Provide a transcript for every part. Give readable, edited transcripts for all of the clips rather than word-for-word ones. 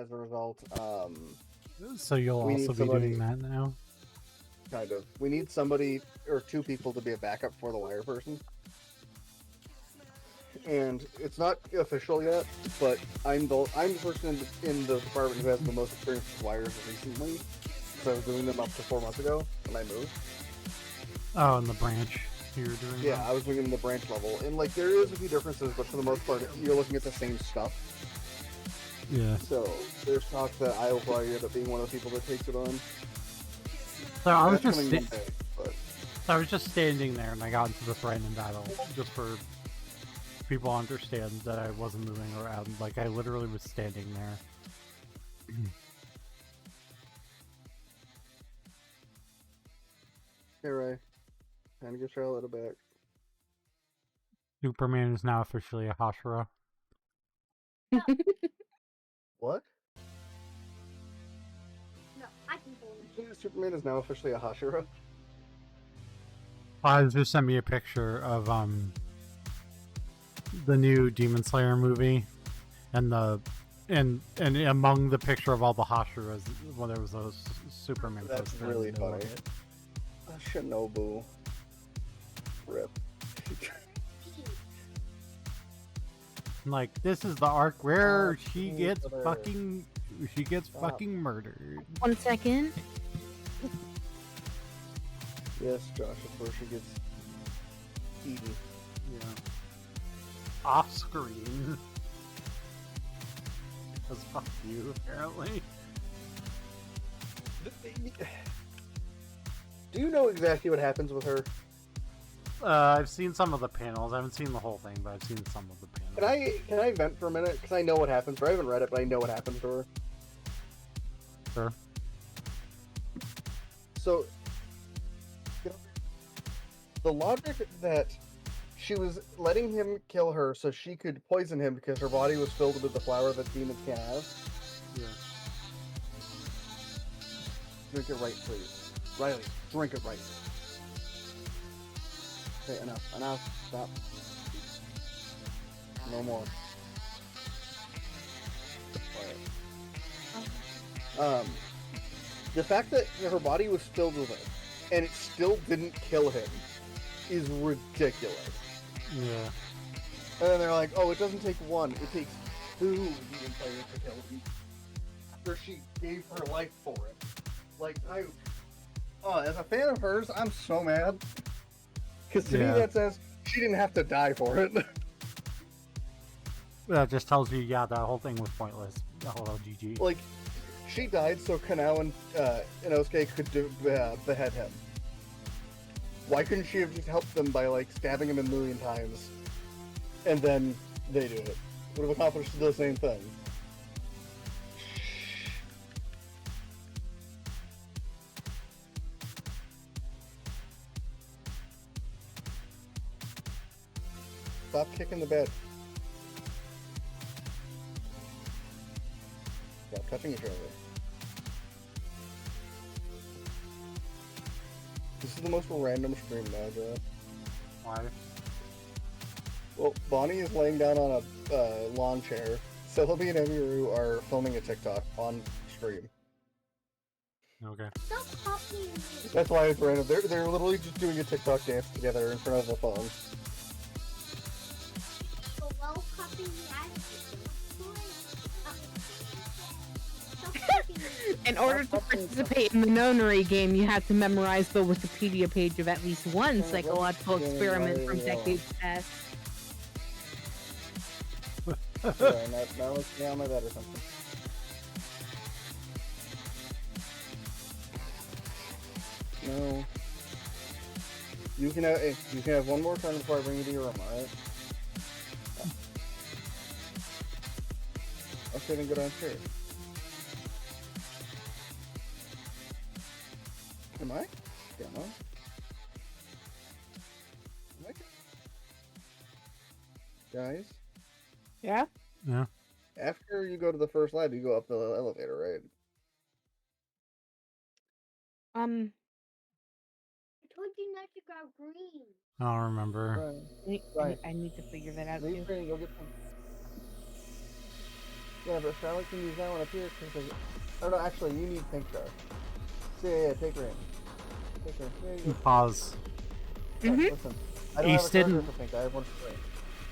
as a result. So you'll also be doing that now? Kind of. We need somebody or two people to be a backup for the wire person. And it's not official yet, but I'm the person in the department who has the most experience with wires recently. So I was doing them up to 4 months ago when I moved. Oh, in the branch you're doing. Yeah, I was doing it in the branch level, and like there is a few differences, but for the most part, you're looking at the same stuff. Yeah. So there's talk that I will probably end up being one of the people that takes it on. So I was That's just coming Monday, but... I was just standing there, and I got into this random battle just for people to understand that I wasn't moving around. Like I literally was standing there. Hey Ray, time to get Charlotte back. Superman is now officially a Hashira. What? No, I can hold it. Superman is now officially a Hashira? Just sent me a picture of the new Demon Slayer movie, and among the picture of all the Hashiras, well, there was a Superman. That's really funny. Shinobu. Rip. Like, this is the arc where she gets fucking murdered. 1 second. Yes, Josh, of course she gets eaten. Yeah. Off screen. Because fuck you, apparently. Do you know exactly what happens with her? I've seen some of the panels. I haven't seen the whole thing, but I've seen some of the panels. Can I vent for a minute? Because I know what happens to her. I haven't read it, but I know what happens to her. Sure. So, the logic that she was letting him kill her so she could poison him because her body was filled with the flower that demons can have. Yeah. Drink it right, please. Riley, drink it right. Okay, enough, stop. No more. Quiet. The fact that her body was filled with it, and it still didn't kill him, is ridiculous. Yeah. And then they're like, oh, it doesn't take one, it takes 2 demon players to kill him. After she gave her life for it. Like, as a fan of hers, I'm so mad. Because to me that says she didn't have to die for it. That just tells you, yeah, that whole thing was pointless. The whole LGG. Like, she died so Kanao and Inosuke could behead him. Why couldn't she have just helped them by, like, stabbing him a million times? And then they do it. Would have accomplished the same thing. Stop kicking the bed. Stop touching each other. This is the most random stream now, Joe. Why? Well, Bonnie is laying down on a lawn chair. Celebi and Emiru are filming a TikTok on stream. Okay. Stop copying me. That's why it's random. They're literally just doing a TikTok dance together in front of the phone. So well copying me. In order to participate in the nonary game, you have to memorize the Wikipedia page of at least one psychological experiment from decades past. Sorry, now let's get on my bed or something. No. You can have one more turn before I bring you to your room, alright? Okay, then go downstairs. Am I? Yeah, no. Am I? Guys? Yeah? Yeah. After you go to the first lab, you go up the elevator, right? I told you not to grab green. I don't remember. Right. I need to figure that out Leave too. green, go get some. Yeah, but Charlotte can use that one up here because oh no, actually, you need pink star. So yeah, take her in. Take her in. There you go. Pause. Listen, I don't East have a charger didn't- for pink. I have one for green.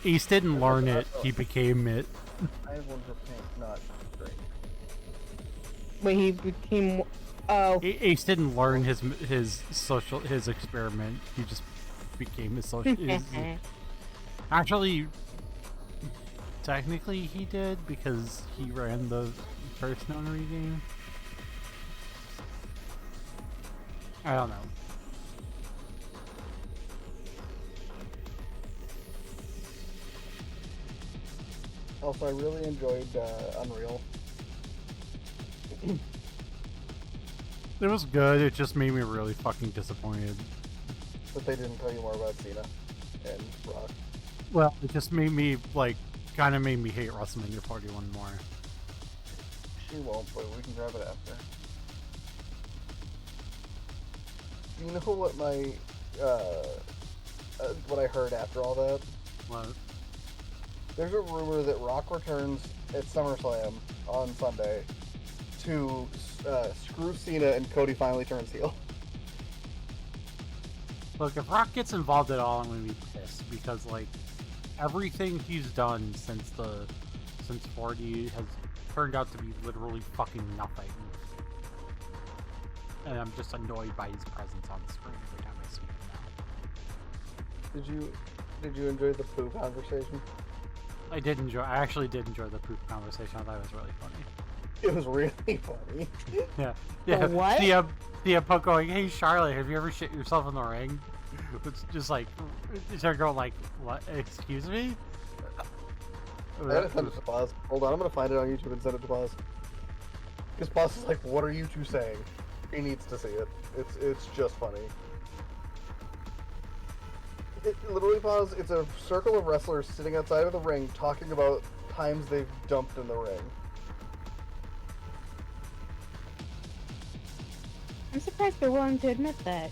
East didn't learn it, he became it. I have one for pink, not green. When he became, oh, Ace didn't learn his experiment. He just became his social. Actually, technically he did because he ran the first nonary game. I don't know. Also, I really enjoyed Unreal. It was good. It just made me really fucking disappointed. But they didn't tell you more about Cena and Rock. Well, it just made me like, kind of made me hate WrestleMania 41 more. She won't, but we can grab it after. Do you know what my what I heard after all that? What? There's a rumor that Rock returns at SummerSlam on Sunday to screw Cena and Cody finally turns heel. Look, if Rock gets involved at all, I'm gonna be pissed because like everything he's done since 40 has turned out to be literally fucking nothing. And I'm just annoyed by his presence on screen every time I see him now. Did you enjoy the poo conversation? I actually did enjoy the poop conversation. I thought it was really funny. It was really funny. Yeah. Yeah. what? The Poke going, "Hey Charlotte, have you ever shit yourself in the ring?" It's just like, they're going like, "What? Excuse me?" I gotta send it to Paz. Hold on, I'm gonna find it on YouTube and send it to Paz. Because Paz is like, "What are you two saying?" He needs to see it. It's just funny. It literally, Paz, it's a circle of wrestlers sitting outside of the ring talking about times they've dumped in the ring. I'm surprised they're willing to admit that.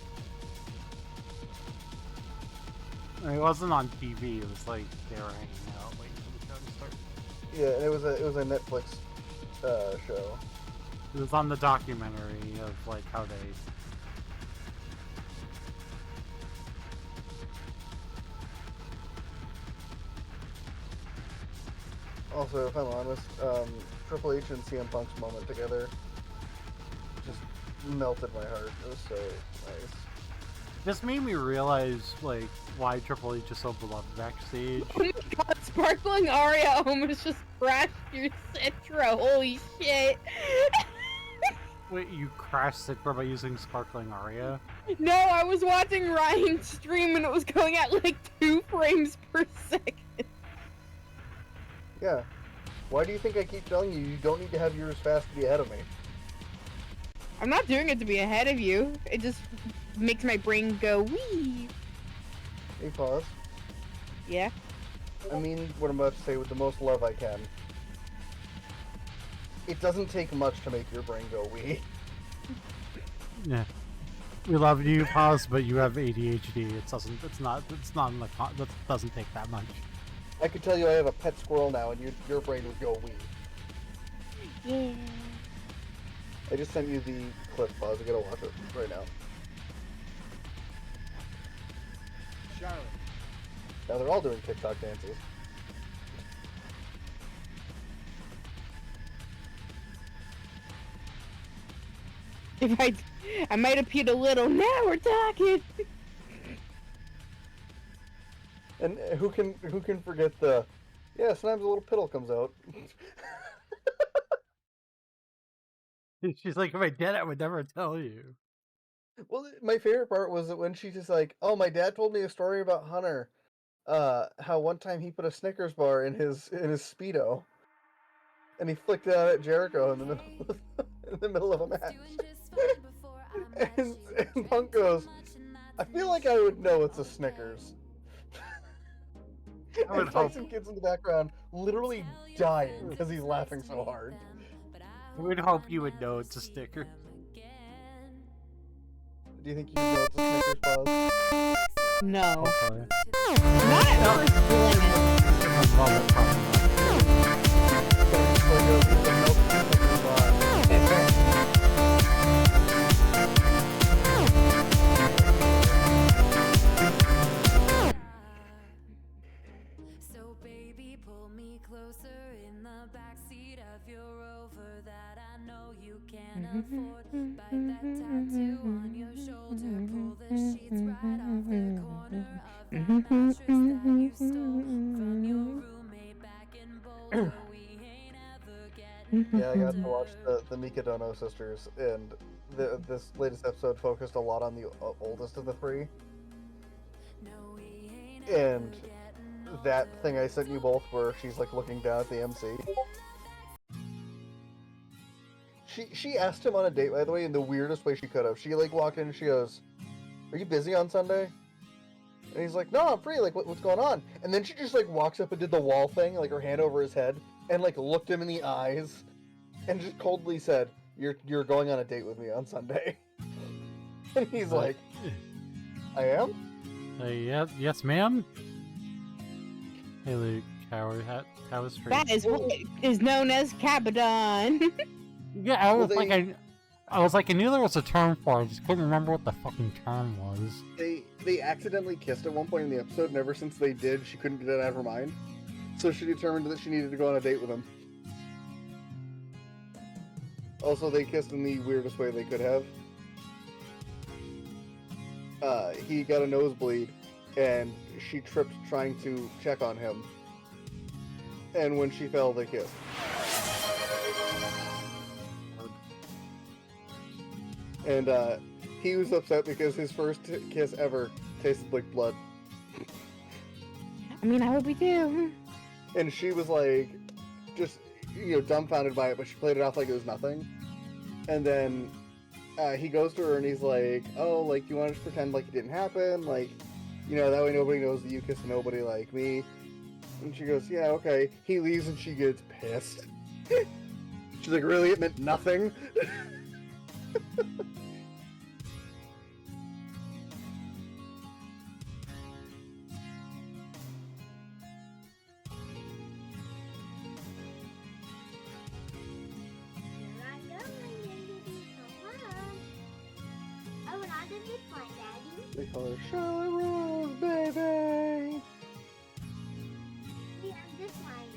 It wasn't on TV. It was like they were hanging out waiting for the show to start. Yeah, and it was a Netflix show. It was on the documentary of like how they. Also, if I'm honest, Triple H and CM Punk's moment together just melted my heart. It was so nice. This made me realize like why Triple H is so beloved backstage. Oh my god, Sparkling Aria almost just crashed your Citra. Holy shit. Wait, you crashed Citra by using Sparkling Aria? No, I was watching Ryan's stream and it was going at like 2 frames per second. Yeah. Why do you think I keep telling you don't need to have yours fast to be ahead of me? I'm not doing it to be ahead of you. It just makes my brain go wee. Hey, Pause. Yeah. I mean what I'm about to say with the most love I can. It doesn't take much to make your brain go wee. Yeah. We love you, Paz, but you have ADHD. It doesn't take that much. I could tell you I have a pet squirrel now and your brain would go wee. Yeah. I just sent you the clip, Pause. I gotta watch it right now. Charlotte. Now they're all doing TikTok dances. If I might have peed a little. Now we're talking. And who can forget the? Yeah, sometimes a little piddle comes out. She's like, if I did, I would never tell you. Well, my favorite part was that when she's just like, "Oh, my dad told me a story about Hunter. How one time he put a Snickers bar in his Speedo, and he flicked it out at Jericho in the middle of a match." and Punk goes, "I feel like I would know it's a Snickers." I would And hope. Tyson Kidd's in the background, literally dying because he's laughing so hard. I would hope you would know it's a sticker. Do you think you know it's a Snickers, Pause? No. Hopefully. Not at first glance. I love it, probably. Like goes, he's like, nope, So baby, pull me closer in the backseat of your Rover that I know you can't afford. Bite that tattoo on your shoulder, pull the sheets right off the corner of that mattress that you stole from your roommate back in Boulder. We ain't ever getting Yeah, I got to watch the Mikadono sisters, and this latest episode focused a lot on the oldest of the three. no, we ain't And that thing I sent you both where she's like looking down at the MC. She asked him on a date, by the way, in the weirdest way she could have. She like walked in and she goes, "Are you busy on Sunday?" And he's like, "No, I'm free. Like, what's going on?" And then she just like walks up and did the wall thing, like her hand over his head, and like looked him in the eyes, and just coldly said, "You're going on a date with me on Sunday." And he's like, "I am?" Yes, ma'am. Hey, Luke, how was street? That is what is known as Cabadon. Yeah, I was Well, I knew there was a term for it. I just couldn't remember what the fucking term was. They accidentally kissed at one point in the episode, and ever since they did, she couldn't get it out of her mind. So she determined that she needed to go on a date with him. Also, they kissed in the weirdest way they could have. He got a nosebleed, and she tripped trying to check on him. And when she fell, they kissed. And he was upset because his first kiss ever tasted like blood. I mean, I would be too. And she was like, just, dumbfounded by it, but she played it off like it was nothing. And then he goes to her and he's like, "Oh, like, you want to just pretend like it didn't happen? Like, that way nobody knows that you kissed nobody like me." And she goes, "Yeah, okay." He leaves and she gets pissed. She's like, "Really? It meant nothing?" Here I go, my baby. Come on. Oh, and I did this one, Daddy. They call her Charlotte Rose, baby. Yeah, this one.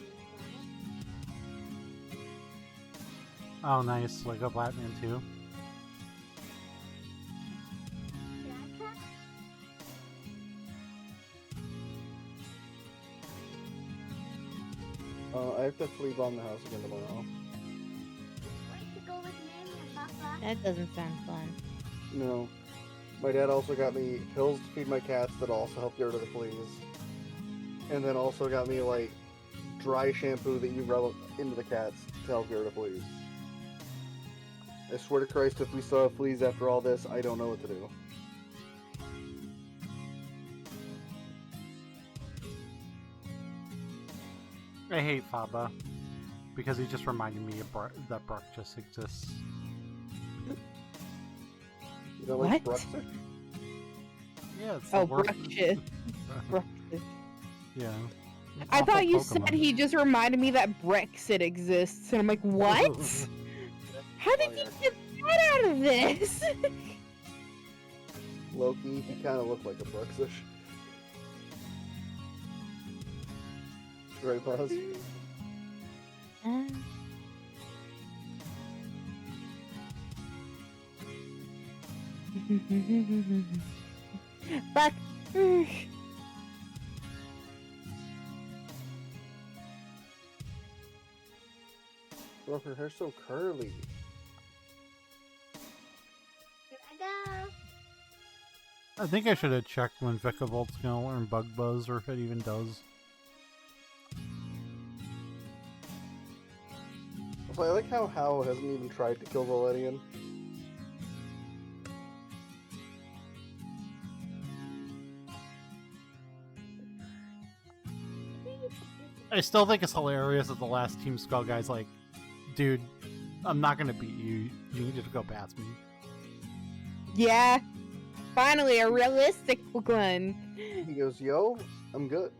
Oh, nice. Lego Batman 2. I have to flea bomb the house again tomorrow. Want to go with Mommy and Papa? That doesn't sound fun. No. My dad also got me pills to feed my cats that also help get rid of the fleas. And then also got me, like, dry shampoo that you rub into the cats to help get rid of fleas. I swear to Christ, if we still have fleas after all this, I don't know what to do. I hate Faba because he just reminded me of that Brock just exists. You don't like What? Bruxer? Yeah, it's Oh, the worst. Bruxish. Yeah. I Awful thought you Pokemon. said he just reminded me that Brexit exists, and I'm like, what? How did you get that out of this? Loki, he kind of looked like a Bruxish. Right, Buzz? Back. Bro, her hair's so curly. Here I go. I think I should have checked when Vicavolt's gonna learn Bug Buzz, or if it even does. Also, I like how Hao hasn't even tried to kill Valedian. I still think it's hilarious that the last Team Skull guy's like, "Dude, I'm not gonna beat you. You need to go past me." Yeah. Finally, a realistic one. He goes, "Yo, I'm good."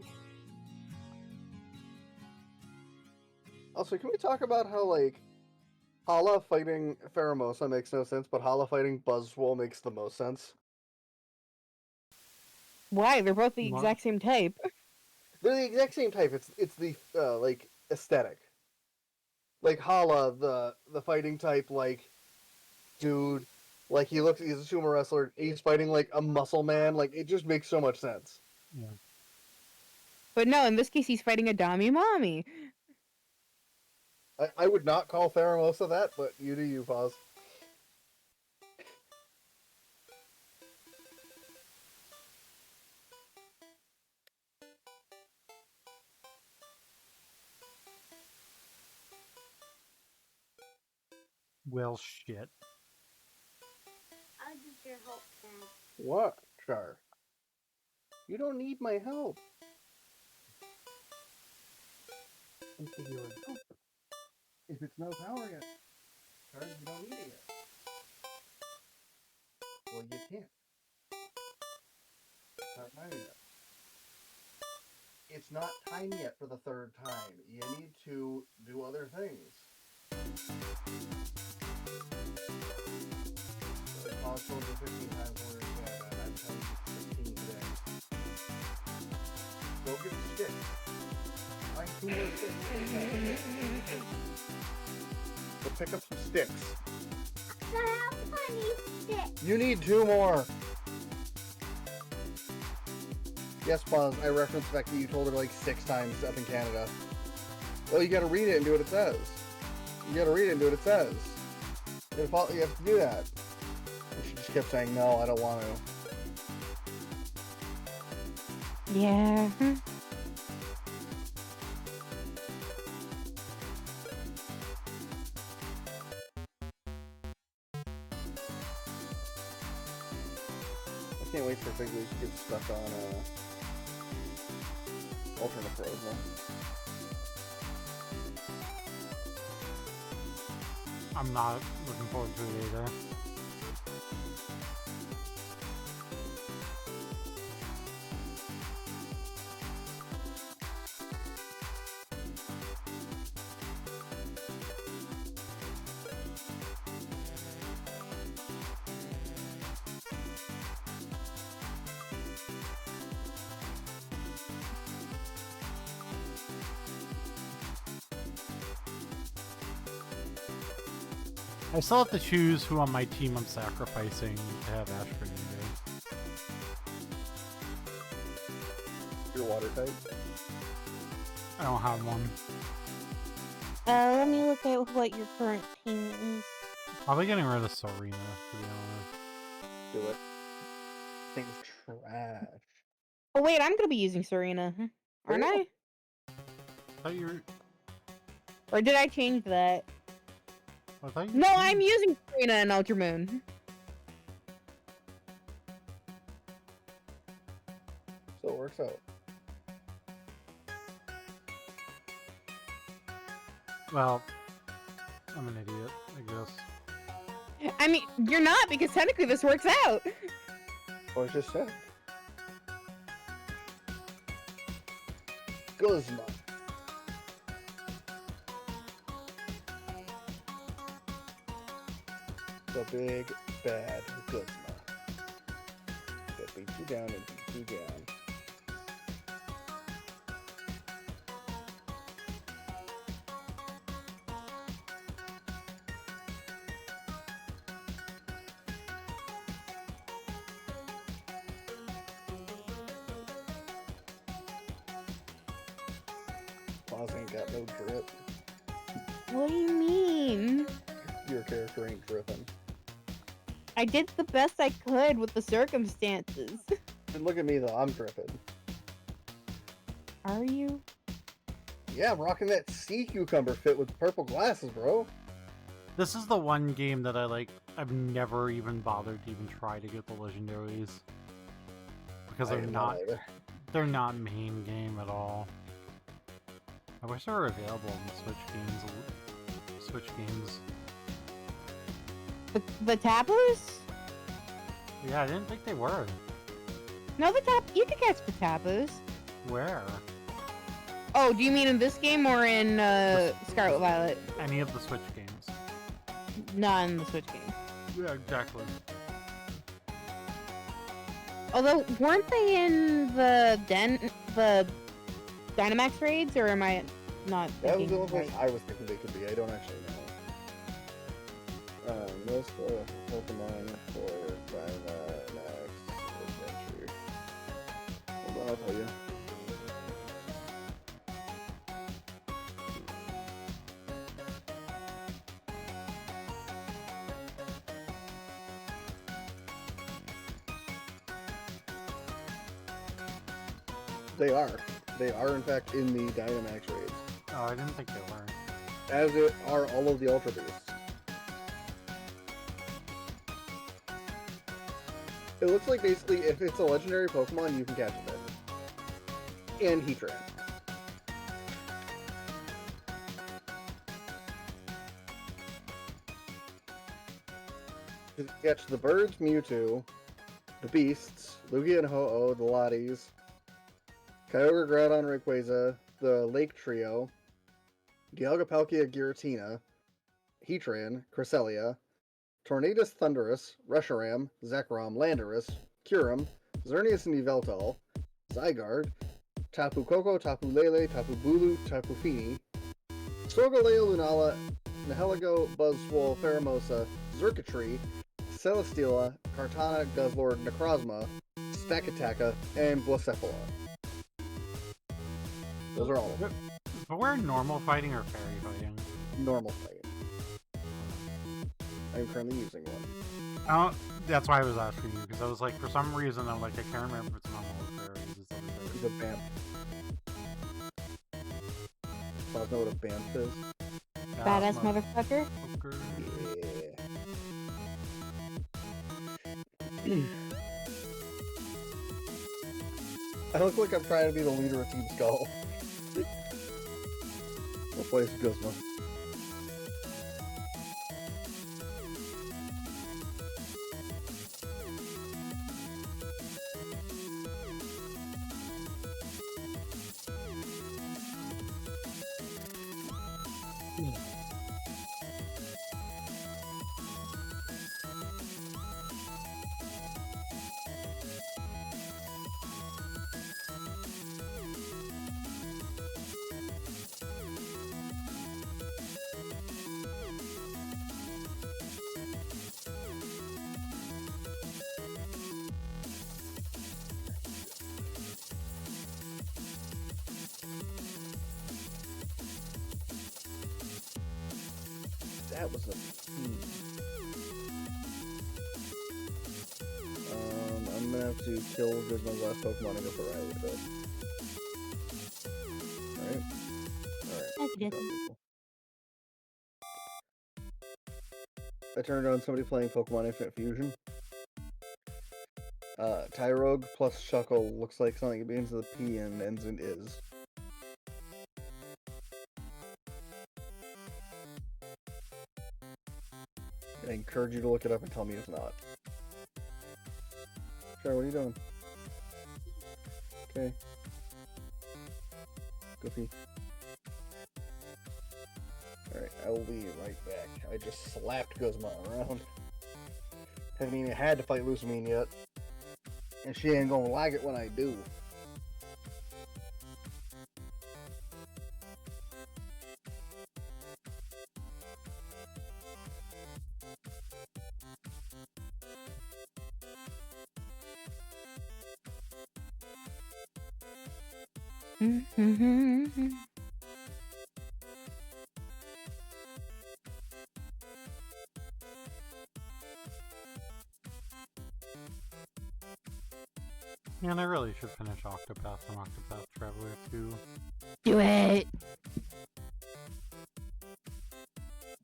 Also, can we talk about how, like, Hala fighting Pheromosa makes no sense, but Hala fighting Buzzwole makes the most sense? Why? They're both the What? exact same type. They're the exact same type. It's the like aesthetic. Like Hala, the fighting type, like dude, like he's a sumo wrestler. He's fighting like a muscle man. Like it just makes so much sense. Yeah. But no, in this case, he's fighting a Dami Mommy. I would not call Pheromosa that, but you do you, Pause. Well, shit. I'll need your help now. What, Char? You don't need my help. I'm thinking like, oh, if it's no power yet, Char, you don't need it yet. Well, you can't. It's not time yet. It's not time yet for the third time. You need to do other things. So Pause told you 15 times over again, and I'm telling you 15 today. Go get a stick. Find 2 more sticks. Go pick up some sticks. I have plenty sticks. You need 2 more. Yes, Pause, I referenced the fact that you told her like 6 times up in Canada. Well, you gotta read it and do what it says. You gotta read it and do what it says. You have to do that. And she just kept saying, no, I don't want to. Yeah. I can't wait for Figgy to get stuck on alternate pros now. I'm not looking forward to it either. I still have to choose who on my team I'm sacrificing to have Ash Grenade. Your water type. I don't have one. Let me look at what your current team is. Probably getting rid of Serena, to be honest. Do it. Thing's trash. Oh wait, I'm gonna be using Serena, aren't I? I thought you were... Or did I change that? I thought you No, changed. I'm using Serena and Ultramoon. So it works out. Well, I'm an idiot, I guess. I mean, you're not, because technically this works out. What I just said. Guzma. The big bad Guzma. That beat you down and beat you down. Paws ain't got no drip. What do you mean? Your character ain't dripping. I did the best I could with the circumstances. And look at me though, I'm dripping. Are you? Yeah, I'm rocking that sea cucumber fit with purple glasses, bro. This is the one game that I've never even bothered to even try to get the legendaries. Because I they're am not, either. they're not main game at all. I wish they were available in the Switch games. The tabus? Yeah, I didn't think they were. No, the tab. You could catch the tabus. Where? Oh, do you mean in this game or in Scarlet Violet? Any of the Switch games. Not in the Switch game. Yeah, exactly. Although, weren't they in the Dynamax raids, or am I not That was thinking the only place right? I was thinking they could be. I don't actually know. Most Pokemon for Dynamax Adventure. Hold on, I'll tell you. They are. They are, in fact, in the Dynamax raids. Oh, I didn't think they were. As it are all of the Ultra Beasts. It looks like basically if it's a legendary Pokemon, you can catch it there. And Heatran. You can catch the birds, Mewtwo, the beasts, Lugia and Ho-Oh, the Lotties, Kyogre, Groudon, Rayquaza, the Lake Trio, Dialga, Palkia, Giratina, Heatran, Cresselia, Tornadus, Thundurus, Reshiram, Zekrom, Landorus, Kyurem, Xerneas and Yveltal, Zygarde, Tapu Koko, Tapu Lele, Tapu Bulu, Tapu Fini, Solgaleo, Lunala, Nihilego, Buzzwole, Pheromosa, Xurkitree, Celesteela, Kartana, Guzzlord, Necrozma, Stakataka, and Blacephala. Those are all of them. But we're normal fighting or fairy fighting? Normal fighting. I'm currently using one. Oh, that's why I was asking you, because I was like, for some reason, I'm like, I can't remember if it's normal or fairies. It's It's a BAMF. You know what a BAMF is? Badass motherfucker? Yeah. I look like I'm trying to be the leader of Team Skull. What place is Guzma? That was a... I'm gonna have to kill Guzma's last Pokemon and go for Riley with it. Alright. Alright. I turned on somebody playing Pokemon Infinite Fusion. Tyrogue plus Shuckle looks like something that begins with a P and ends in is. I encourage you to look it up and tell me it's not. Sure, what are you doing? Okay. Go pee. Alright, I will be right back. I just slapped Guzma around. Haven't even had to fight Lusamine yet. And she ain't gonna like it when I do. Man, I really should finish Octopath and Octopath Traveler 2. Do it!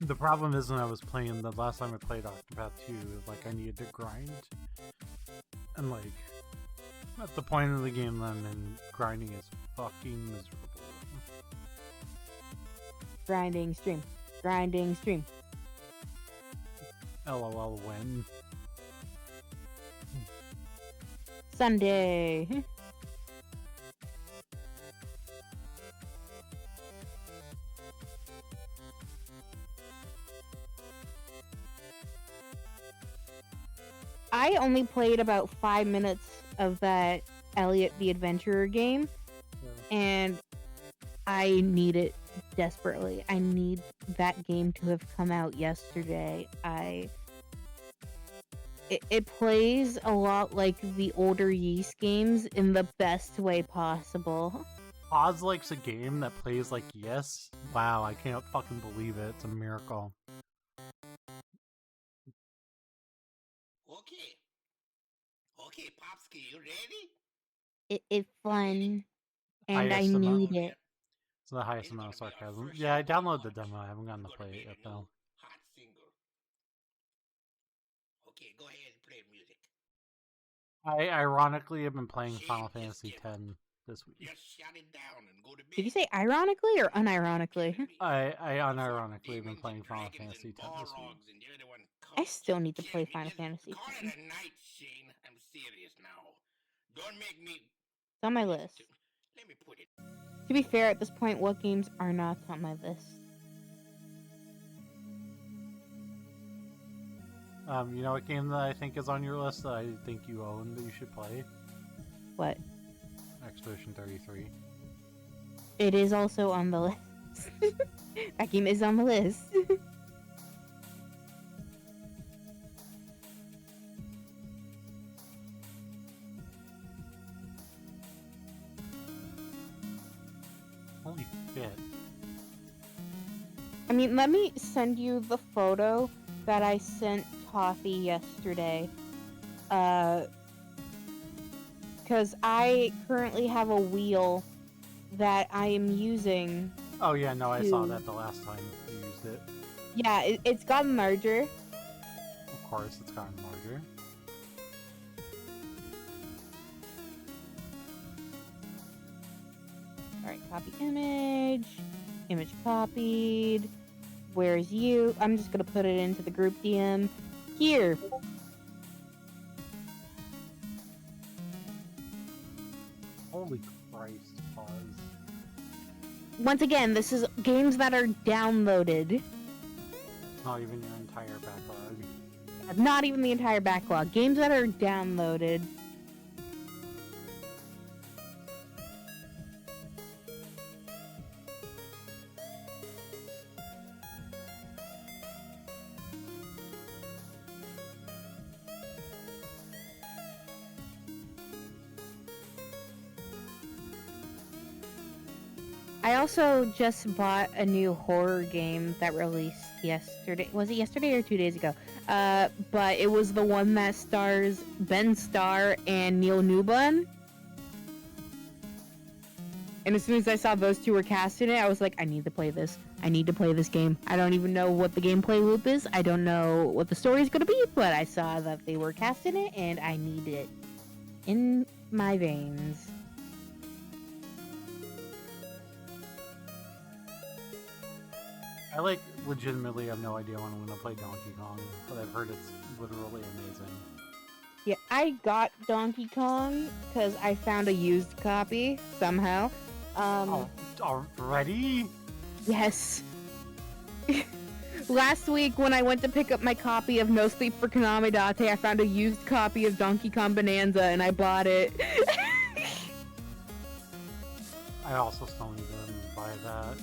The problem is when I was playing, the last time I played Octopath 2, like, I needed to grind. And, like, at the point of the game then, and grinding is fucking miserable. Grinding stream. Grinding stream. LOL when? Sunday. I only played about 5 minutes of that Elliot the Adventurer game, and I need it desperately. I need that game to have come out yesterday. It plays a lot like the older Yeast games in the best way possible. Oz likes a game that plays like Yes. Wow, I can't fucking believe it. It's a miracle. Okay, Popsky, you ready? It's fun, and I Highest amount. need it. It's the highest amount of sarcasm. Yeah, I downloaded the demo. I haven't gotten to play it yet, though. Hot single. Okay, go ahead and play music. I ironically have been playing Final Fantasy X this week. Just shut it down and go to bed. Did you say ironically or unironically? I unironically have been playing Final Fantasy X this week. I still need to play Final Fantasy Call X. it a night, Shane. I'm serious now. Don't make me. It's on my list. Let me put it. To be fair, at this point, what games are not on my list? You know what game that I think is on your list that I think you own that you should play? What? Expedition 33. It is also on the list. That game is on the list. Holy shit. I mean, let me send you the photo that I sent Toffee yesterday. Because I currently have a wheel that I am using. Oh yeah, no, I saw that the last time you used it. Yeah, it's gotten larger. Of course, it's gotten larger. Alright, copy image. Image copied. Where's you? I'm just gonna put it into the group DM. Here. Holy Christ, Pause. Once again, this is games that are downloaded. Not even your entire backlog. Not even the entire backlog. Games that are downloaded. I also just bought a new horror game that released yesterday. Was it yesterday or 2 days ago? But it was the one that stars Ben Starr and Neil Newbon. And as soon as I saw those two were cast in it, I was like, I need to play this. I need to play this game. I don't even know what the gameplay loop is. I don't know what the story is going to be, but I saw that they were cast in it, and I need it in my veins. I legitimately have no idea when I'm gonna play Donkey Kong, but I've heard it's literally amazing. Yeah, I got Donkey Kong because I found a used copy somehow. Already? Yes. Last week when I went to pick up my copy of No Sleep for Konami Date, I found a used copy of Donkey Kong Bonanza and I bought it. I also still need to buy that.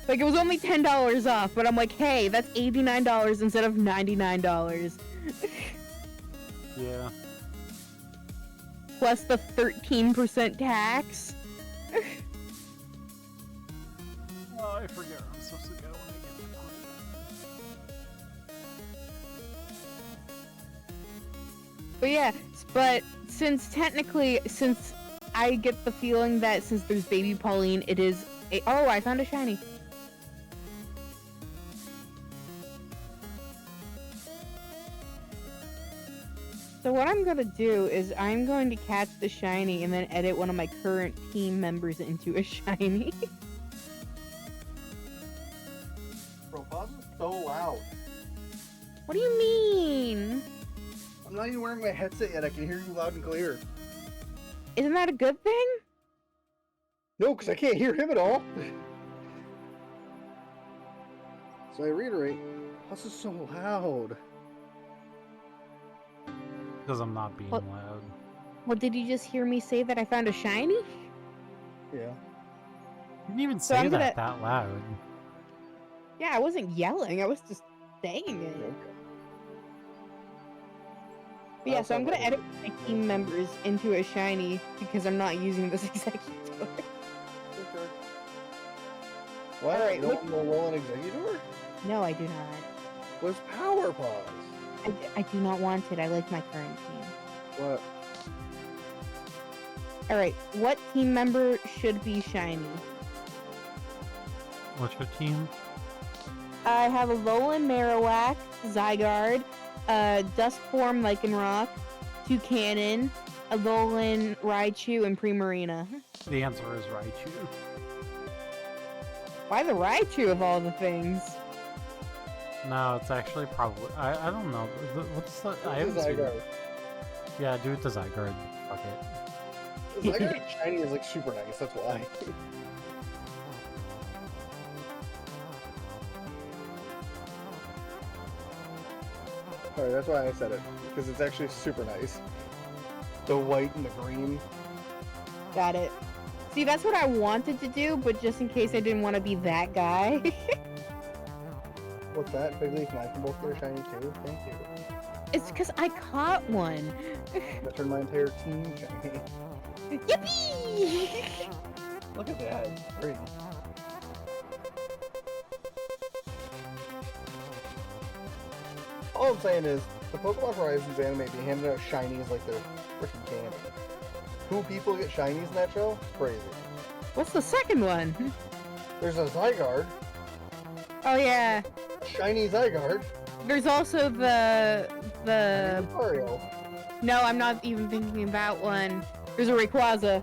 Like, it was only $10 off, but I'm like, hey, that's $89 instead of $99. Yeah. Plus the 13% tax. Oh, I forget where I'm supposed to go when I get my phone. But yeah, but since I get the feeling that since there's Baby Pauline, it is a... Oh, I found a shiny. So what I'm gonna do is I'm going to catch the shiny and then edit one of my current team members into a shiny. Bro, Pause is so loud. What do you mean? I'm not even wearing my headset yet. I can hear you loud and clear. Isn't that a good thing? No, because I can't hear him at all. So I reiterate, Pause is so loud. because I'm not being What? loud. Well, did you just hear me say that I found a shiny? Yeah. You didn't even So say I'm that gonna- loud. Yeah, I wasn't yelling. I was just saying it. Okay. But yeah, That so I'm sounds gonna like edit my team members into a shiny because I'm not using this executor. Okay. What? Alright, You don't want to roll an executor? No, I do not. What's power pause? I do not want it. I like my current team. What? Alright, what team member should be shiny? What's your team? I have a Alolan Marowak, Zygarde, Duskform Lycanroc, Toucanon, Alolan Raichu, and Primarina. The answer is Raichu. Why the Raichu of all the things? No, it's actually probably... I don't know. What's the... I What's haven't seen Zygarde? it. Yeah, do it to Zygarde. Fuck it. Zygarde shiny is like super nice, that's why. Alright, that's why I said it. Because it's actually super nice. The white and the green. Got it. See, that's what I wanted to do, but just in case I didn't want to be that guy. What's that? Big Leaf and I can both get a shiny too? Thank you. It's because I caught one. I turned my entire team shiny. Yippee! Look at that. Great. All I'm saying is, the Pokemon Horizons anime be handing out shinies like they're freaking candy. 2 people get shinies in that show? Crazy. What's the second one? There's a Zygarde, Oh yeah. shiny Zygarde, There's also the Lucario. No, I'm not even thinking of that one. There's a Rayquaza.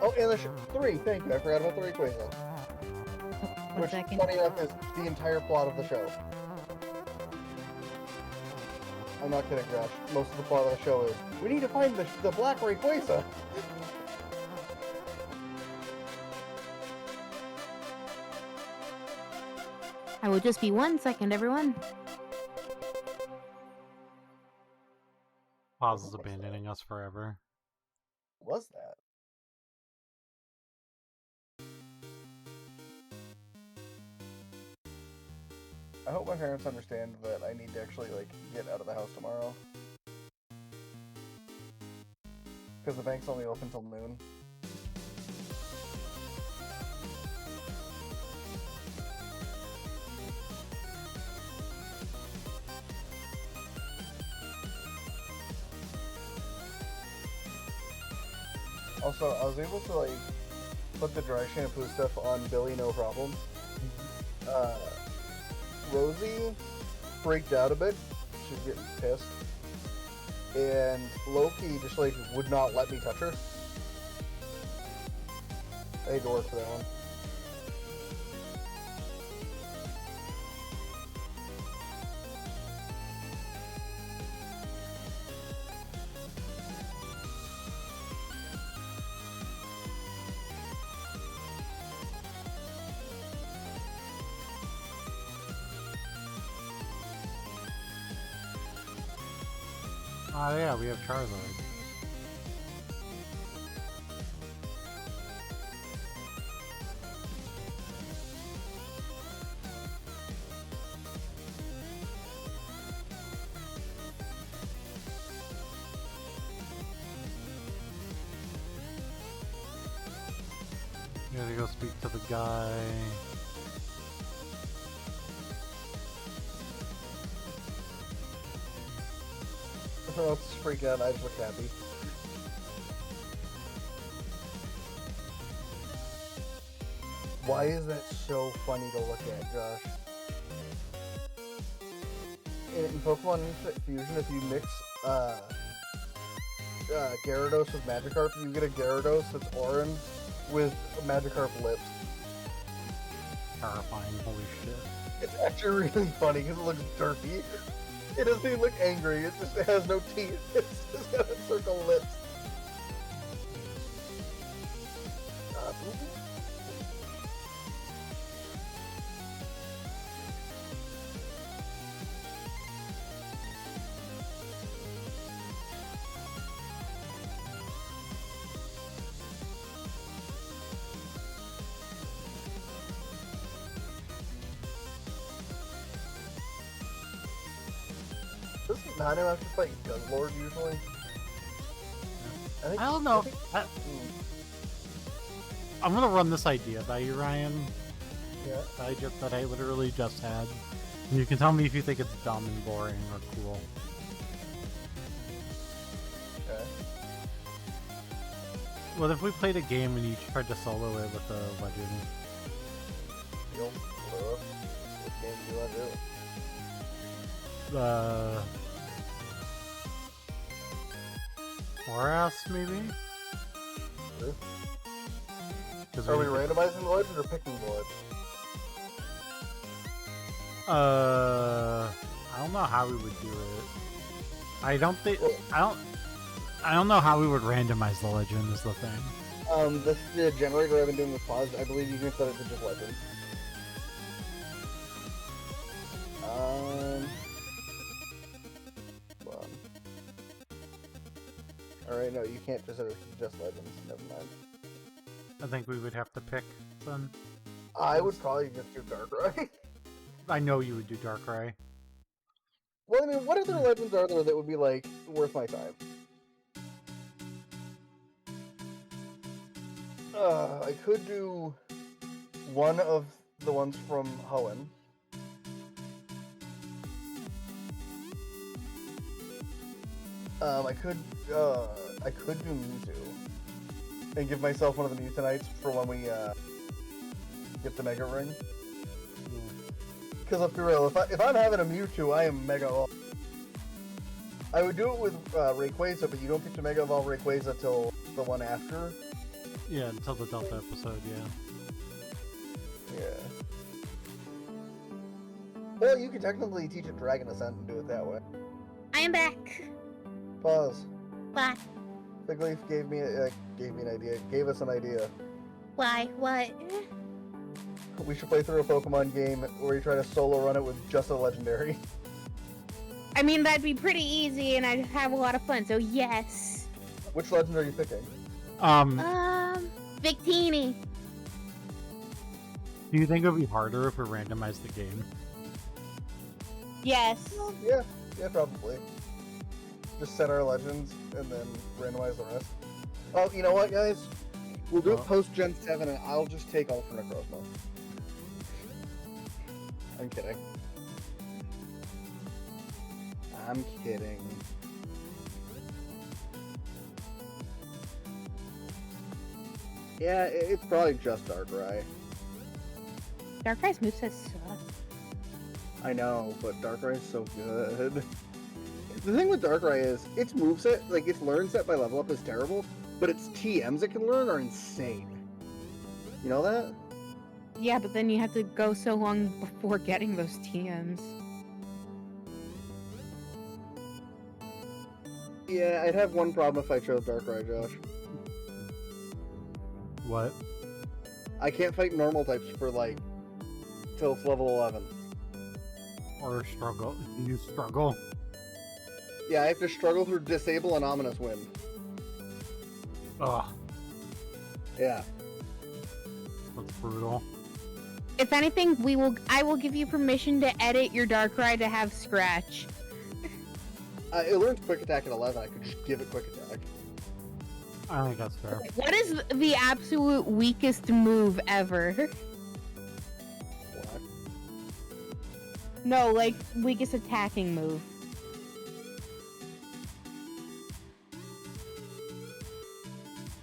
Oh, and the 3, thank you, I forgot about the Rayquaza. One Which, second. funny enough, is the entire plot of the show. I'm not kidding, Josh. Most of the plot of the show is, we need to find the black Rayquaza. I will just be 1 second, everyone. Paz is abandoning us forever. What was that? I hope my parents understand that I need to actually, like, get out of the house tomorrow. Because the bank's only open till noon. Also, I was able to, like, put the dry shampoo stuff on Billy, no problem. Rosie freaked out a bit. She's getting pissed. And Loki just, like, would not let me touch her. I had to work for that one. Oh yeah, we have Charizard. You gotta go speak to the guy. Everyone else is freaking out, I just look happy. Why is that so funny to look at, Josh? In Pokemon Instant Fusion, if you mix Gyarados with Magikarp, you get a Gyarados that's orange with Magikarp lips. Terrifying, holy shit. It's actually really funny because it looks derpy. It doesn't even look angry, it has no teeth. It's just got a circle lips. No, I don't have to fight Gunlord usually. I don't know. hmm. I'm gonna run this idea by you, Ryan. Yeah. That I literally just had. And you can tell me if you think it's dumb and boring or cool. Okay. What if we played a game and each tried to solo it with a legend? Deal. What game do you want to do? Horace, maybe? Sure. 'Cause Are we randomizing the legend or picking the legend? I don't know how we would do it. I don't think I don't know how we would randomize the legend is the thing. The generator I've been doing with Pause, I believe you can set it to just legend. Hold on. Alright, no, you can't just set it to just legends. Never mind. I think we would have to pick then. I would probably just do Darkrai. I know you would do Darkrai. Well, I mean, what other legends are there that would be, like, worth my time? I could do one of the ones from Hoenn. I could do Mewtwo. And give myself one of the Mewtonites for when we, get the Mega Ring. Because let's be real, if I'm having a Mewtwo, I am Mega Evolved. I would do it with Rayquaza, but you don't get to Mega Evolve Rayquaza till the one after. Yeah, until the Delta episode, yeah. Yeah. Well, you could technically teach it Dragon Ascent and do it that way. I am back. Pause. What? Big Leaf gave me an idea. Gave us an idea. Why? What? We should play through a Pokemon game where you try to solo run it with just a legendary. I mean, that'd be pretty easy, and I'd have a lot of fun. So yes. Which legend are you picking? Victini. Do you think it would be harder if we randomized the game? Yes. Yeah, probably. Just set our legends and then randomize the rest. Oh, you know what, guys? We'll do it post Gen 7 and I'll just take alternate Necrozma. I'm kidding. I'm kidding. Yeah, it's probably just Darkrai. Darkrai's moveset suck. I know, but Darkrai is so good. The thing with Darkrai is, its moveset, like its learn set by level up is terrible, but its TMs it can learn are insane. You know that? Yeah, but then you have to go so long before getting those TMs. Yeah, I'd have one problem if I chose Darkrai, Josh. What? I can't fight normal types for, like, till it's level 11. Or struggle? You struggle? Yeah, I have to struggle through Disable and Ominous Wind. Ugh, Yeah. that's brutal. If anything, I will give you permission to edit your Darkrai to have Scratch. It learns Quick Attack at 11, I could just give it Quick Attack. I think that's fair. What is the absolute weakest move ever? What? No, like, weakest attacking move.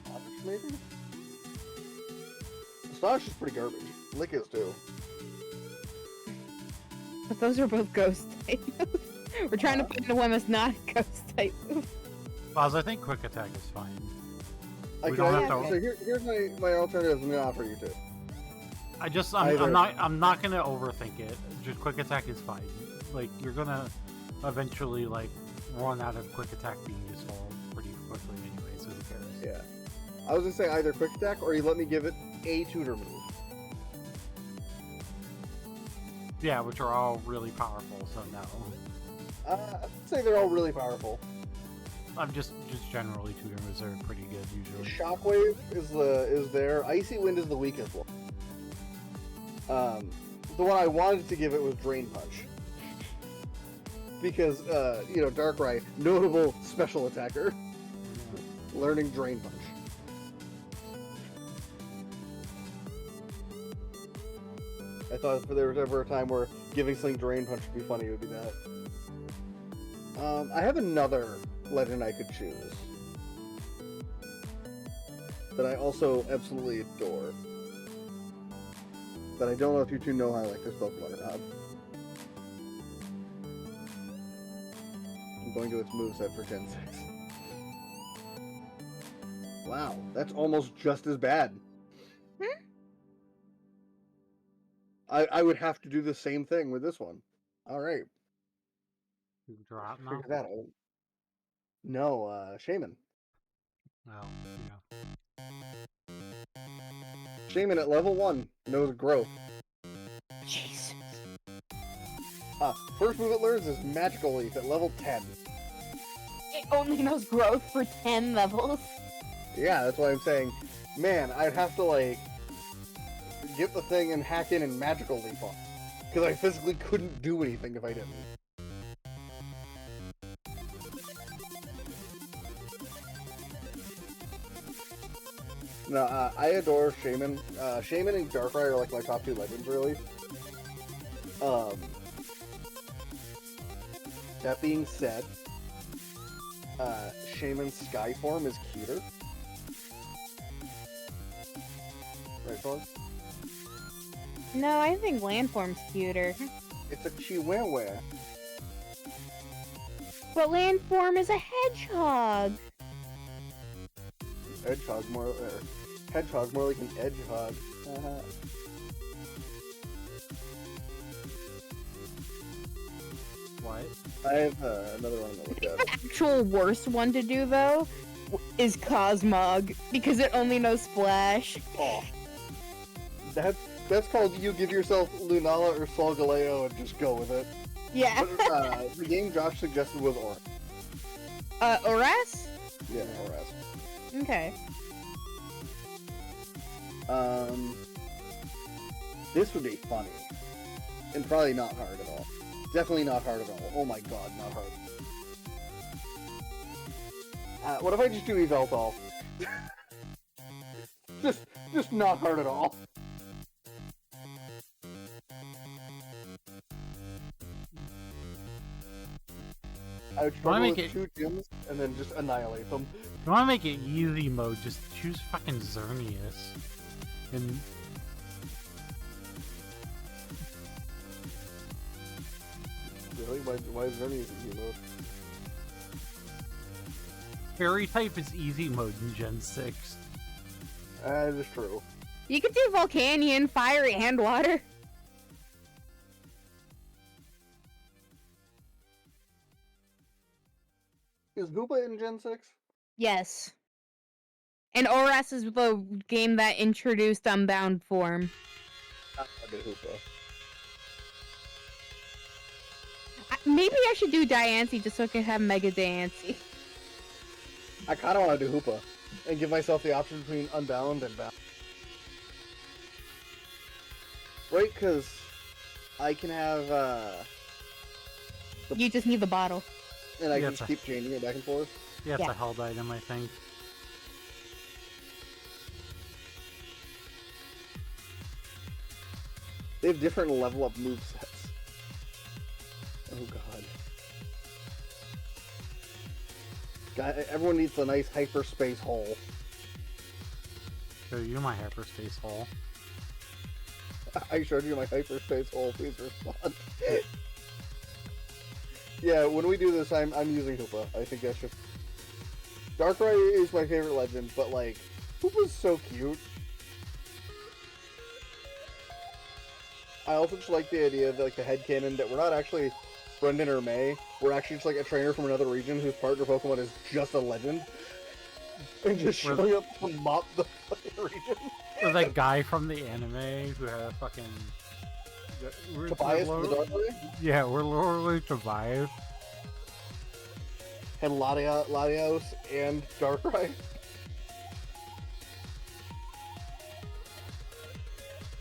Astonish, maybe? Astonish is pretty garbage. Lick is too. But those are both ghost type moves. We're trying to find the one that's not a ghost type move. Pause, I think quick attack is fine. I We can don't have to- So here's my alternatives I'm gonna offer you two. I'm not gonna overthink it. Just quick attack is fine. Like, you're gonna eventually, like, run out of quick attack being useful pretty quickly anyway, so who cares? Yeah. I was gonna say either Quick Attack or you let me give it a tutor move. Yeah, which are all really powerful, so no. I'd say they're all really powerful. I'm just generally tutor moves are pretty good usually. Shockwave is there. Icy Wind is the weakest one. The one I wanted to give it was Drain Punch. because Darkrai, notable special attacker, learning Drain Punch. I thought if there was ever a time where giving Sling Drain Punch would be funny, it would be that. I have another legend I could choose that I also absolutely adore. But I don't know if you two know how I like this Pokemon or not. I'm going to its moveset for Gen 6. Wow, that's almost just as bad. I would have to do the same thing with this one. Alright. You drop now? Figure that out. No, Shaman. Oh, yeah. Shaman at level 1 knows growth. Jesus. First move it learns is Magical Leaf at level 10. It only knows growth for 10 levels. Yeah, that's why I'm saying, man, I'd have to, like, get the thing and hack in and Magical Leap on. Because I physically couldn't do anything if I didn't. No, I adore Shaman. Shaman and Darkrai are, like, my top 2 legends, really. That being said, Shaman's Sky form is cuter. Right, Fog? No, I think landform's cuter. It's a Chihuahua. But landform is a hedgehog. Hedgehog more like an edgehog. What? I have another one to look at. The actual worst one to do, though, is Cosmog, because it only knows Splash. Oh. That's called you give yourself Lunala or Solgaleo and just go with it. Yeah. But, the game Josh suggested was Orange. Oras? Yeah, Oras. Okay. This would be funny. And probably not hard at all. Definitely not hard at all. Oh my god, not hard. What if I just do Yveltal? just not hard at all. I would struggle with 2 gyms and then just annihilate them. If you want to make it easy mode, just choose fucking Xerneas. And Really? Why is Xerneas easy mode? Fairy type is easy mode in Gen 6. That is true. You could do Volcanion, Fire, and Water. Is Hoopa in Gen 6? Yes. And Oras is the game that introduced Unbound form. Not the Hoopa. Maybe I should do Diancie just so I can have Mega Diancie. I kind of want to do Hoopa and give myself the option between Unbound and Bound. Right, because I can have, You just need the bottle. and I Yeah, can just keep changing it back and forth. Yeah, it's Yeah. a held item, I think. They have different level up movesets. Oh god. Everyone needs a nice hyperspace hole. Show you my hyperspace hole. I showed you my hyperspace hole, please respond. Yeah, when we do this, I'm using Hoopa. I think that's just... Darkrai is my favorite legend, but like, Hoopa's so cute. I also just like the idea of like the headcanon that we're not actually Brendan or May. We're actually just like a trainer from another region whose partner Pokemon is just a legend. And just showing up to mop the fucking region. Or that guy from the anime who had a fucking... Tobias from the Darkrai? Yeah, we're literally Tobias. Had Latios and Darkrai.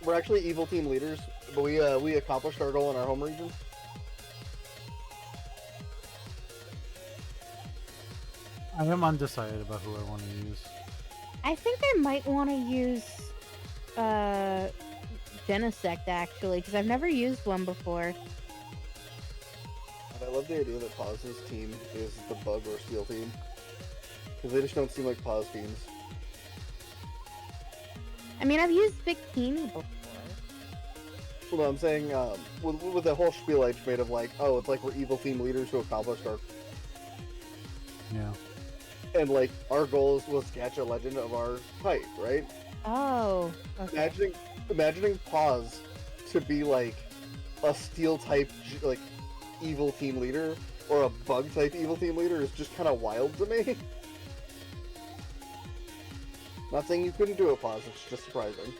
We're actually evil team leaders, but we accomplished our goal in our home region. I am undecided about who I want to use. I think I might want to use Genesect actually, because I've never used one before. And I love the idea that Paz's team is the Bug or Steel team. Because they just don't seem like Paz teams. I mean, I've used Bikini before. Well, no, I'm saying, with the whole spiel I just made of like, oh, it's like we're evil team leaders who accomplished our... Yeah. And like, our goal was to catch a legend of our type, right? Oh, okay. Imagining Paz to be like a Steel type, like, evil team leader, or a Bug type evil team leader is just kind of wild to me. Not saying you couldn't do it, Paz, it's just surprising.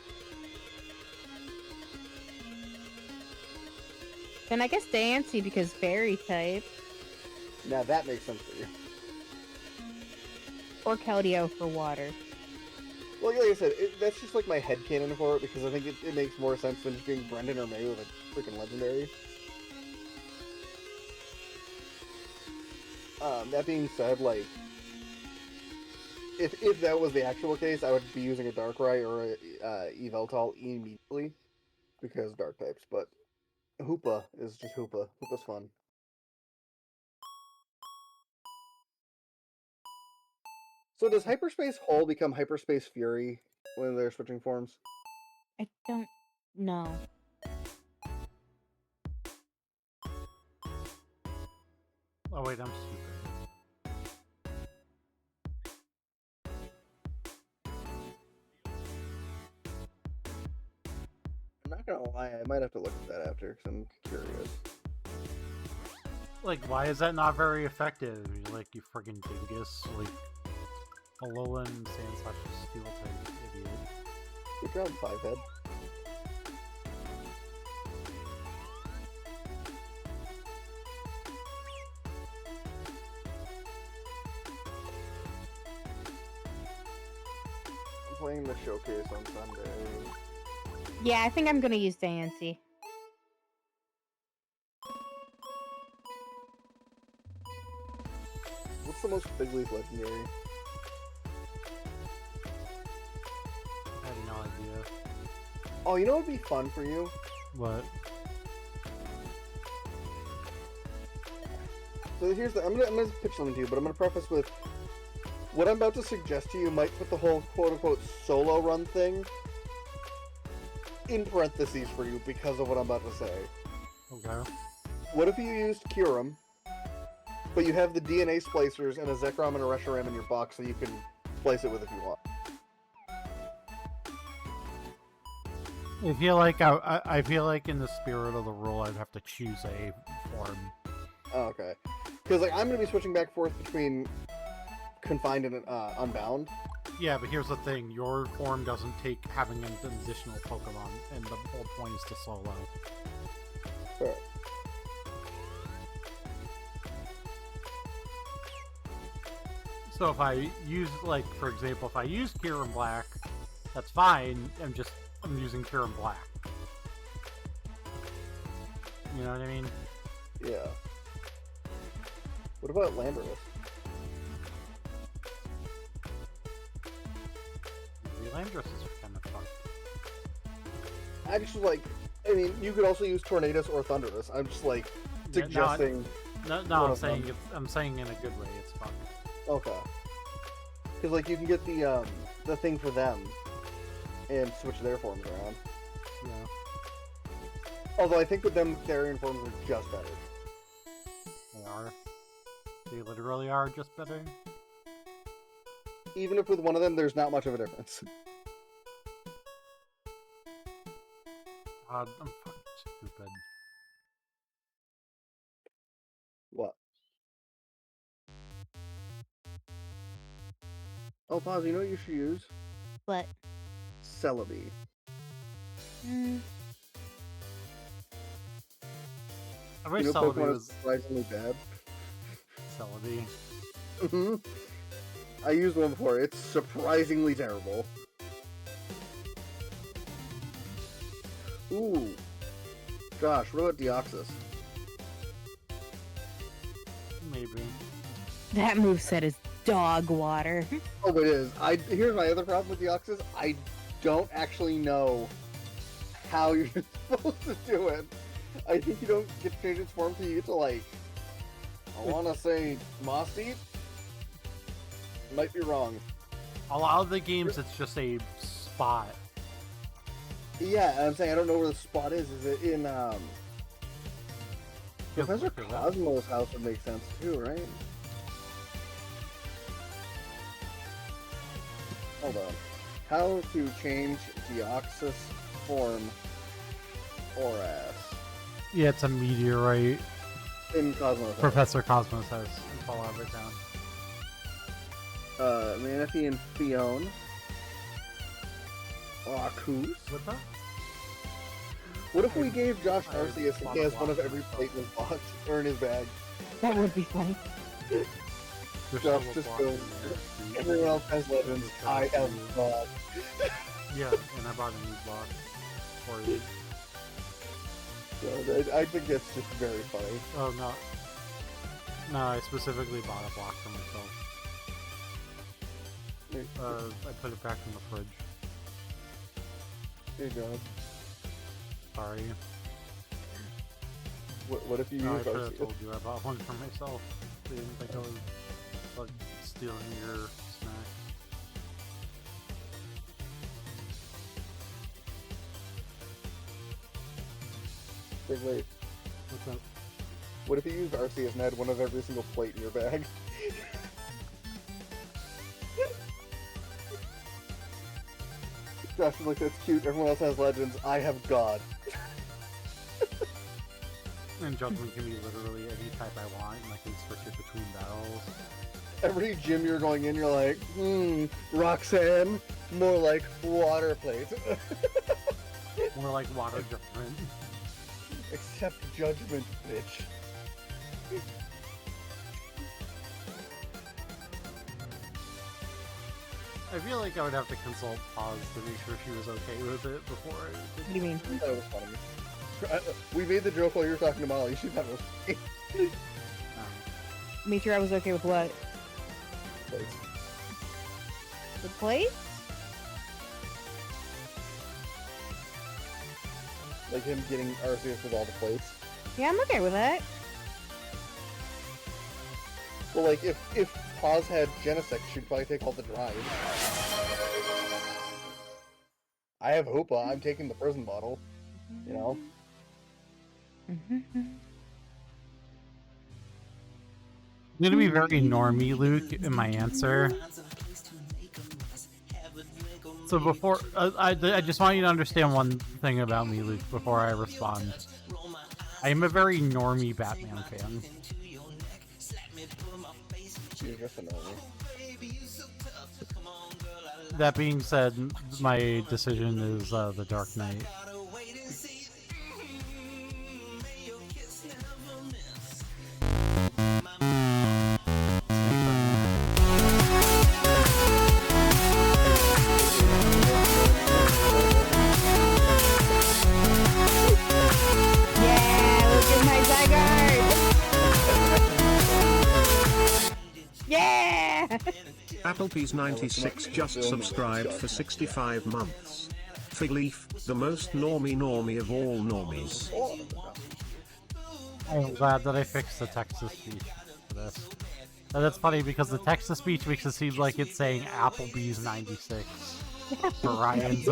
Then I guess Dancy because fairy type. Now that makes sense for you. Or Keldeo for water. Well, like I said, that's just like my headcanon for it, because I think it makes more sense than just being Brendan or May with a freaking legendary. That being said, like, if that was the actual case, I would be using a Darkrai or a Yveltal immediately, because Dark types, but Hoopa is just Hoopa. Hoopa's fun. So does Hyperspace Hole become Hyperspace Fury when they're switching forms? I don't know. Oh wait, I'm stupid. I'm not gonna lie, I might have to look at that after, because I'm curious. Like, why is that not very effective? Like, you friggin' dingus. Like, Alolan Sand / Steel type idiot. Good job, Fivehead. I'm playing the showcase on Sunday. Yeah, I think I'm gonna use Dancy. What's the most big leaf legendary? I have no idea. Oh, you know what would be fun for you? What? So here's the... I'm gonna pitch something to you, but I'm gonna preface with... What I'm about to suggest to you might put the whole quote-unquote solo run thing in parentheses for you because of what I'm about to say. Okay. What if you used Kyurem, but you have the DNA splicers and a Zekrom and a Reshiram in your box so you can splice it with if you want? I feel like I feel like in the spirit of the rule, I'd have to choose a form. Oh, okay. Because like I'm gonna be switching back and forth between Confined and Unbound. Yeah, but here's the thing: your form doesn't take having an additional Pokemon, and the whole point is to solo. Sure. So if I use, like, for example, if I use Kyurem Black, that's fine. I'm using Kyurem Black. You know what I mean? Yeah. What about Landorus? Landorus is kind of fun. I just like... I mean, you could also use Tornadus or Thunderous. I'm just like suggesting... No, I'm saying in a good way. It's fun. Okay. Because like you can get the thing for them and switch their forms around. Yeah. Although I think with them, Therian forms are just better. They are. They literally are just better. Even if with one of them, there's not much of a difference. God, I'm fucking stupid. What? Oh, pause. You know what you should use? What? Celebi. I wish You know Celebi Pokemon was is surprisingly bad. Celebi. Mm-hmm. I used one before. It's surprisingly terrible. Ooh. Gosh, what about Deoxys? Maybe. That moveset is dog water. Oh, it is. Here's my other problem with the Oxus. I don't actually know how you're supposed to do it. I think you don't get to change its form till you get to, like, I want to say Moss Deep? Might be wrong. A lot of the games, it's just a spot. Yeah, I'm saying I don't know where the spot is. Is it in, Professor Cosmo's house would make sense too, right? Hold on. How to change Deoxys form Oras Yeah, it's a meteorite. in Cosmo's house. Professor Cosmos has fall out of it down. Manaphy and Fion. Arcus. What the? What if we gave Josh Arceus and he has one of every plate in his box or in his bag? That would be funny. There's Josh several just blocks goes, in there. everyone else has legends, I have God. Yeah, and I bought a new block for you. So I think that's just very funny. Oh, no. No, I specifically bought a block for myself. I put it back in the fridge. Here you go. Sorry. What if you No, I use should have Arceus? told you I bought one for myself. So you didn't think I was like stealing your snack. Wait. What's up? What if you used Arceus and had one of every single plate in your bag? Josh is like, that's cute, everyone else has legends, I have God. And judgment can be literally any type I want, and I can switch it between battles. Every gym you're going in, you're like, Roxanne, more like water plate. More like water judgment. Accept judgment, bitch. I feel like I would have to consult Paz to make sure she was okay with it before I did. What do you mean? I thought it was funny. We made the joke while you were talking to Molly. She thought it was funny. Make sure I was okay with what? Plates. The plates? Like him getting Arceus with all the plates. Yeah, I'm okay with that. Well, like, if Paz had Genesect, she'd probably take all the drives. I have Hoopa, I'm taking the prison bottle. You know? I'm gonna be very normie, Luke, in my answer. So before, I just want you to understand one thing about me, Luke, before I respond. I am a very normie Batman fan. You're just a normie. That being said, my decision is The Dark Knight. Yeah, look at my Zygarde! Yeah! Applepies96 just subscribed for 65 months. Fig Leaf, the most normie of all normies. I'm glad that I fixed the text-to-speech for this. And that's funny because the text-to-speech makes it seem like it's saying Applebee's96 for Ryan's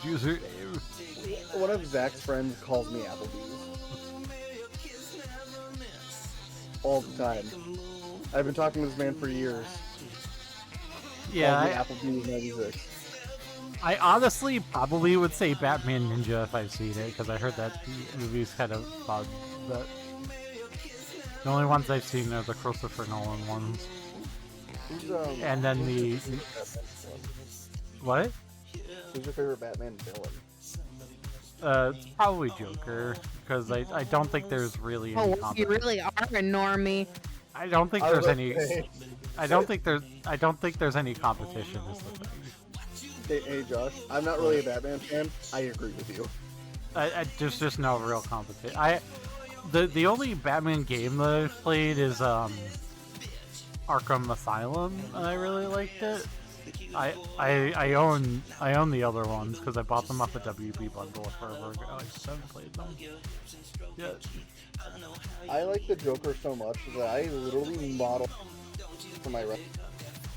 username. One of Zach's friends calls me Applebee's. All the time. I've been talking to this man for years. Yeah, Applebee's 96. I honestly probably would say Batman Ninja if I've seen it, because I heard that movie's kind of fun, but the only ones I've seen are the Christopher Nolan ones. And then the... What? Who's your favorite Batman villain? It's probably Joker, because I don't think there's really any Oh, you competition. really are a normie. I don't think there's any... I don't think there's any competition is the thing. Hey Josh, I'm not really a Batman fan. I agree with you. There's just no real competition. the only Batman game that I've played is Arkham Asylum, and I really liked it. I own the other ones because I bought them off a WB bundle forever ago. I just haven't played them yet. I like the Joker so much that I literally model for my wrestling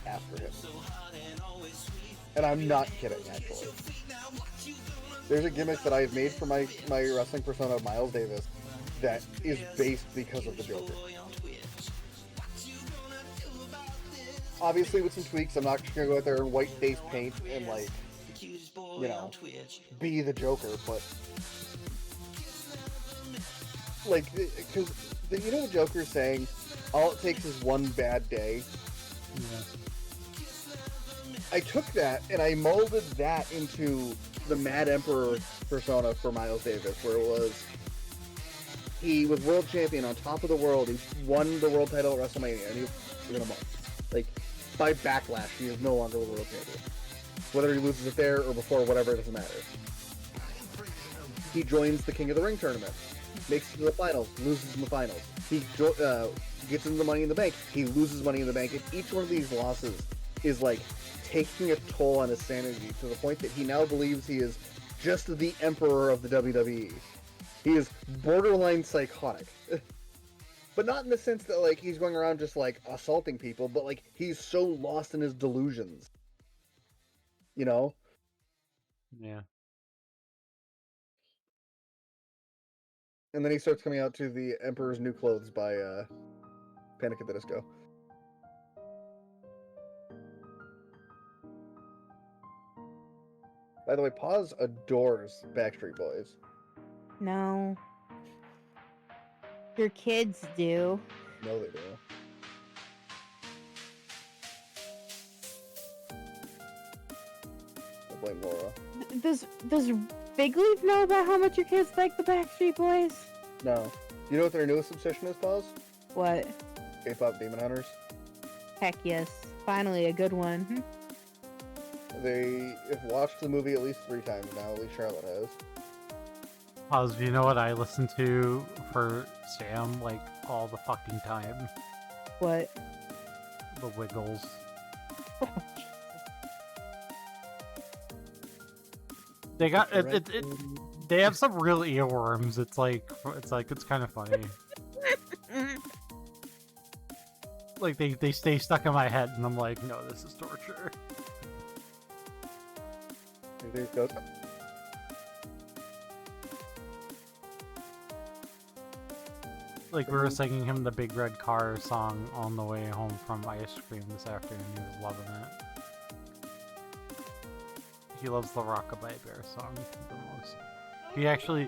after him. And I'm not kidding, actually. There's a gimmick that I've made for my wrestling persona of Miles Davis that is based because of the Joker. Obviously, with some tweaks, I'm not just gonna go out there in white face paint and, like, you know, be the Joker, but like, because you know the Joker's saying, all it takes is one bad day. Yeah. I took that and I molded that into the Mad Emperor persona for Miles Davis, where it was he was world champion on top of the world. He won the world title at WrestleMania, and he was within a month. Like, by Backlash, he is no longer the world champion. Whether he loses it there or before, whatever, it doesn't matter. He joins the King of the Ring tournament, makes it to the finals, loses in the finals. He gets into the Money in the Bank, he loses Money in the Bank, and each one of these losses is like taking a toll on his sanity to the point that he now believes he is just the emperor of the WWE. He is borderline psychotic. But not in the sense that, like, he's going around just, like, assaulting people, but, like, he's so lost in his delusions. You know? Yeah. And then he starts coming out to the Emperor's New Clothes by Panic at the Disco. By the way, Paz adores Backstreet Boys. No. Your kids do. No, they do. I blame Laura. Does Big Leaf know about how much your kids like the Backstreet Boys? No. You know what their newest obsession is, Paz? What? K-pop Demon Hunters. Heck yes. Finally a good one. They have watched the movie at least 3 times now, at least Charlotte has. Pause, do you know what I listen to for Sam, like, all the fucking time? What? The Wiggles. They got they have some real earworms. It's kind of funny. Like they stay stuck in my head, and I'm like, no, this is torture. There you go. Like, we were singing him the Big Red Car song on the way home from ice cream this afternoon. He was loving it. He loves the Rockabye Bear song the most. He actually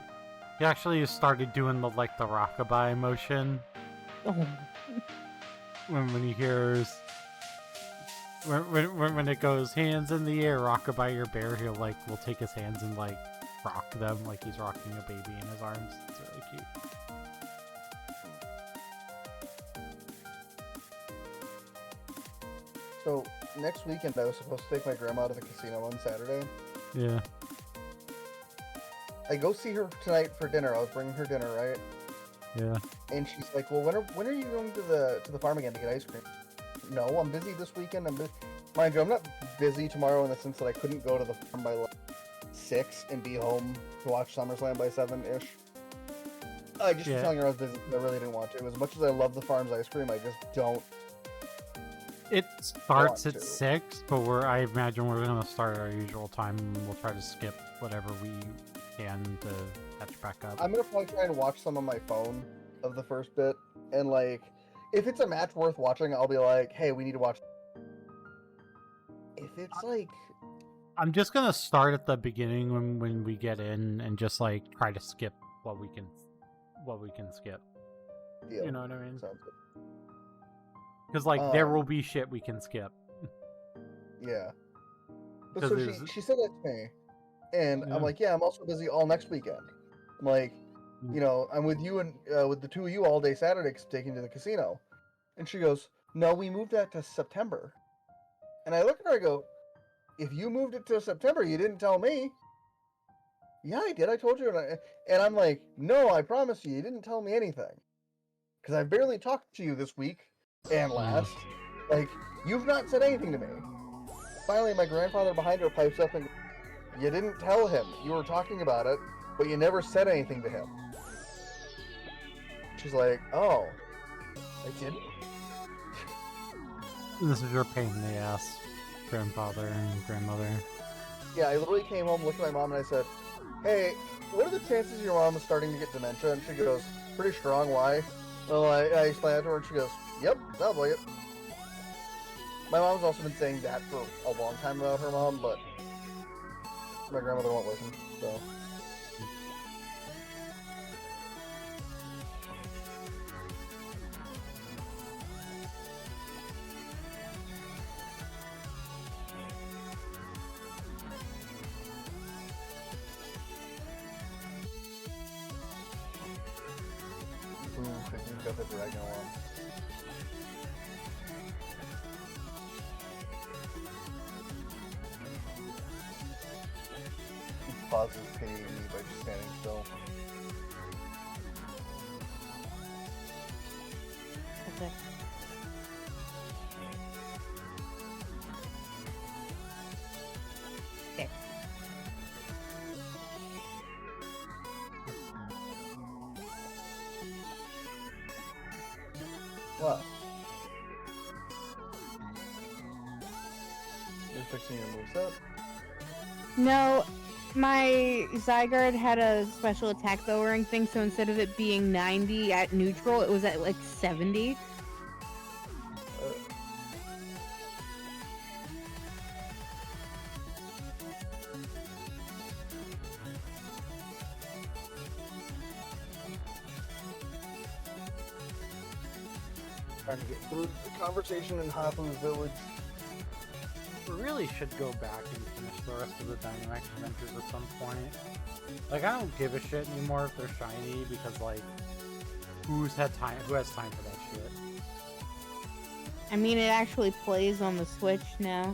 started doing the Rockabye motion. Oh. When he hears when it goes hands in the air, rockabye your bear, will take his hands and rock them like he's rocking a baby in his arms. It's really cute. So, next weekend I was supposed to take my grandma to the casino on Saturday. Yeah. I go see her tonight for dinner. I was bringing her dinner, right? Yeah. And she's like, well, when are you going to the farm again to get ice cream? No, I'm busy this weekend. Mind you, I'm not busy tomorrow in the sense that I couldn't go to the farm by 6 and be home to watch SummerSlam by 7-ish. I just was telling her I was busy. I really didn't want to. As much as I love the farm's ice cream, I just don't. It starts at 6, but I imagine we're going to start at our usual time, and we'll try to skip whatever we can to catch back up. I'm going to probably try and watch some on my phone of the first bit, and if it's a match worth watching, I'll be like, hey, we need to watch. If it's I'm just going to start at the beginning when we get in and just try to skip what we can skip. Deal. You know what I mean? Sounds good. Because there will be shit we can skip. Yeah. But so she said that to me, and I'm like, yeah, I'm also busy all next weekend. I'm like, I'm with you and with the two of you all day Saturday taking to the casino. And she goes, no, we moved that to September. And I look at her, I go, if you moved it to September, you didn't tell me. yeah, I did. I told you. And I'm like, no, I promise you didn't tell me anything. Because I barely talked to you this week and last. Like, you've not said anything to me. Finally, my grandfather behind her pipes up and, you didn't tell him. You were talking about it, but you never said anything to him. She's like, oh, I didn't? This is your pain in the ass, grandfather and grandmother. Yeah, I literally came home, looked at my mom, and I said, hey, what are the chances your mom is starting to get dementia? And she goes, pretty strong, why? Well, I explained that to her, and she goes, yep, sounds like it. My mom's also been saying that for a long time about her mom, but my grandmother won't listen, so. Ooh, I think got the dragon one. Pause is pitying me by just standing still. Okay. Okay. What? You're fixing your moveset? No, my Zygarde had a special attack lowering thing, so instead of it being 90 at neutral, it was at like 70. Trying to get through the conversation in Hafu's village. We really should go back and finish the rest of the Dynamax adventures at some point. Like, I don't give a shit anymore if they're shiny, because, like, who has time for that shit? I mean, it actually plays on the Switch now.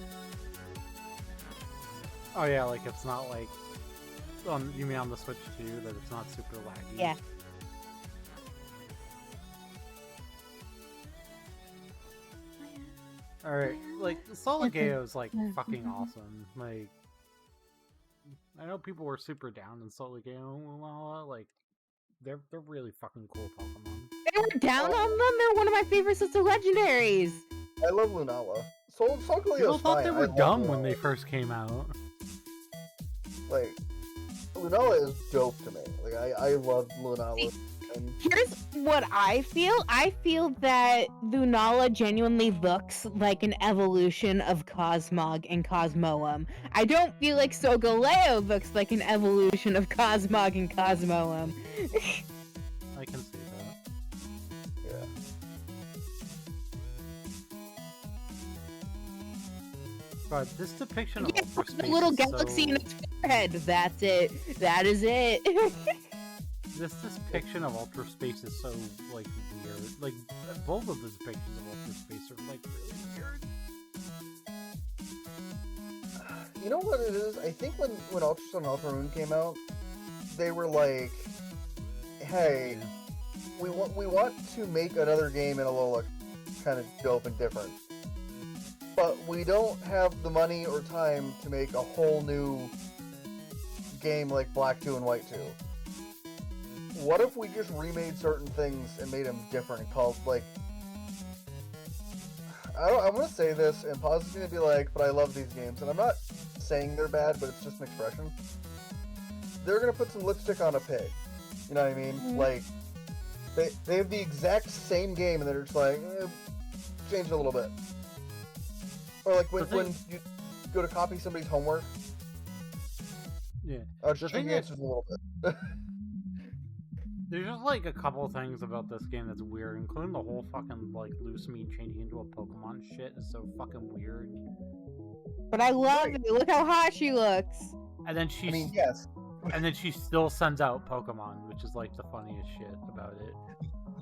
Oh yeah, like, it's not like... you mean on the Switch too, that it's not super laggy? Yeah. Alright, like, Solgaeo's, like, fucking awesome. Like, I know people were super down in Solgao, like, they're really fucking cool Pokemon. They were down on them? They're one of my favorite sets of legendaries! I love Lunala. Solgleo's People thought they fine. were I love dumb when Lunala. they first came out. Like, Lunala is dope to me. Like, I love Lunala. And Here's what I feel. I feel that Lunala genuinely looks like an evolution of Cosmog and Cosmoem. I don't feel like Solgaleo looks like an evolution of Cosmog and Cosmoem. I can see that. yeah. But this depiction of Yeah, Ultra the Space little is galaxy so... in its forehead. That's it. That is it. This depiction of Ultra Space is so, like, weird. Like, both of the depictions of Ultra Space are, like, really weird. You know what it is? I think when Ultra Sun and Ultra Moon came out, they were like, hey, we want to make another game in Alola kind of dope and different. But we don't have the money or time to make a whole new game like Black 2 and White 2. What if we just remade certain things and made them different, called, like... I'm going to say this, and Paz is going to be like, but I love these games. And I'm not saying they're bad, but it's just an expression. They're going to put some lipstick on a pig. You know what I mean? Mm-hmm. Like, they have the exact same game, and they're just like, change it a little bit. Or like when you go to copy somebody's homework. Yeah. Just thing change the is- answers a little bit. There's just, like, a couple things about this game that's weird, including the whole fucking, like, Lusamine changing into a Pokemon shit is so fucking weird. But I love it. Look how hot she looks. And then she's... I mean, yes. And then she still sends out Pokemon, which is, like, the funniest shit about it.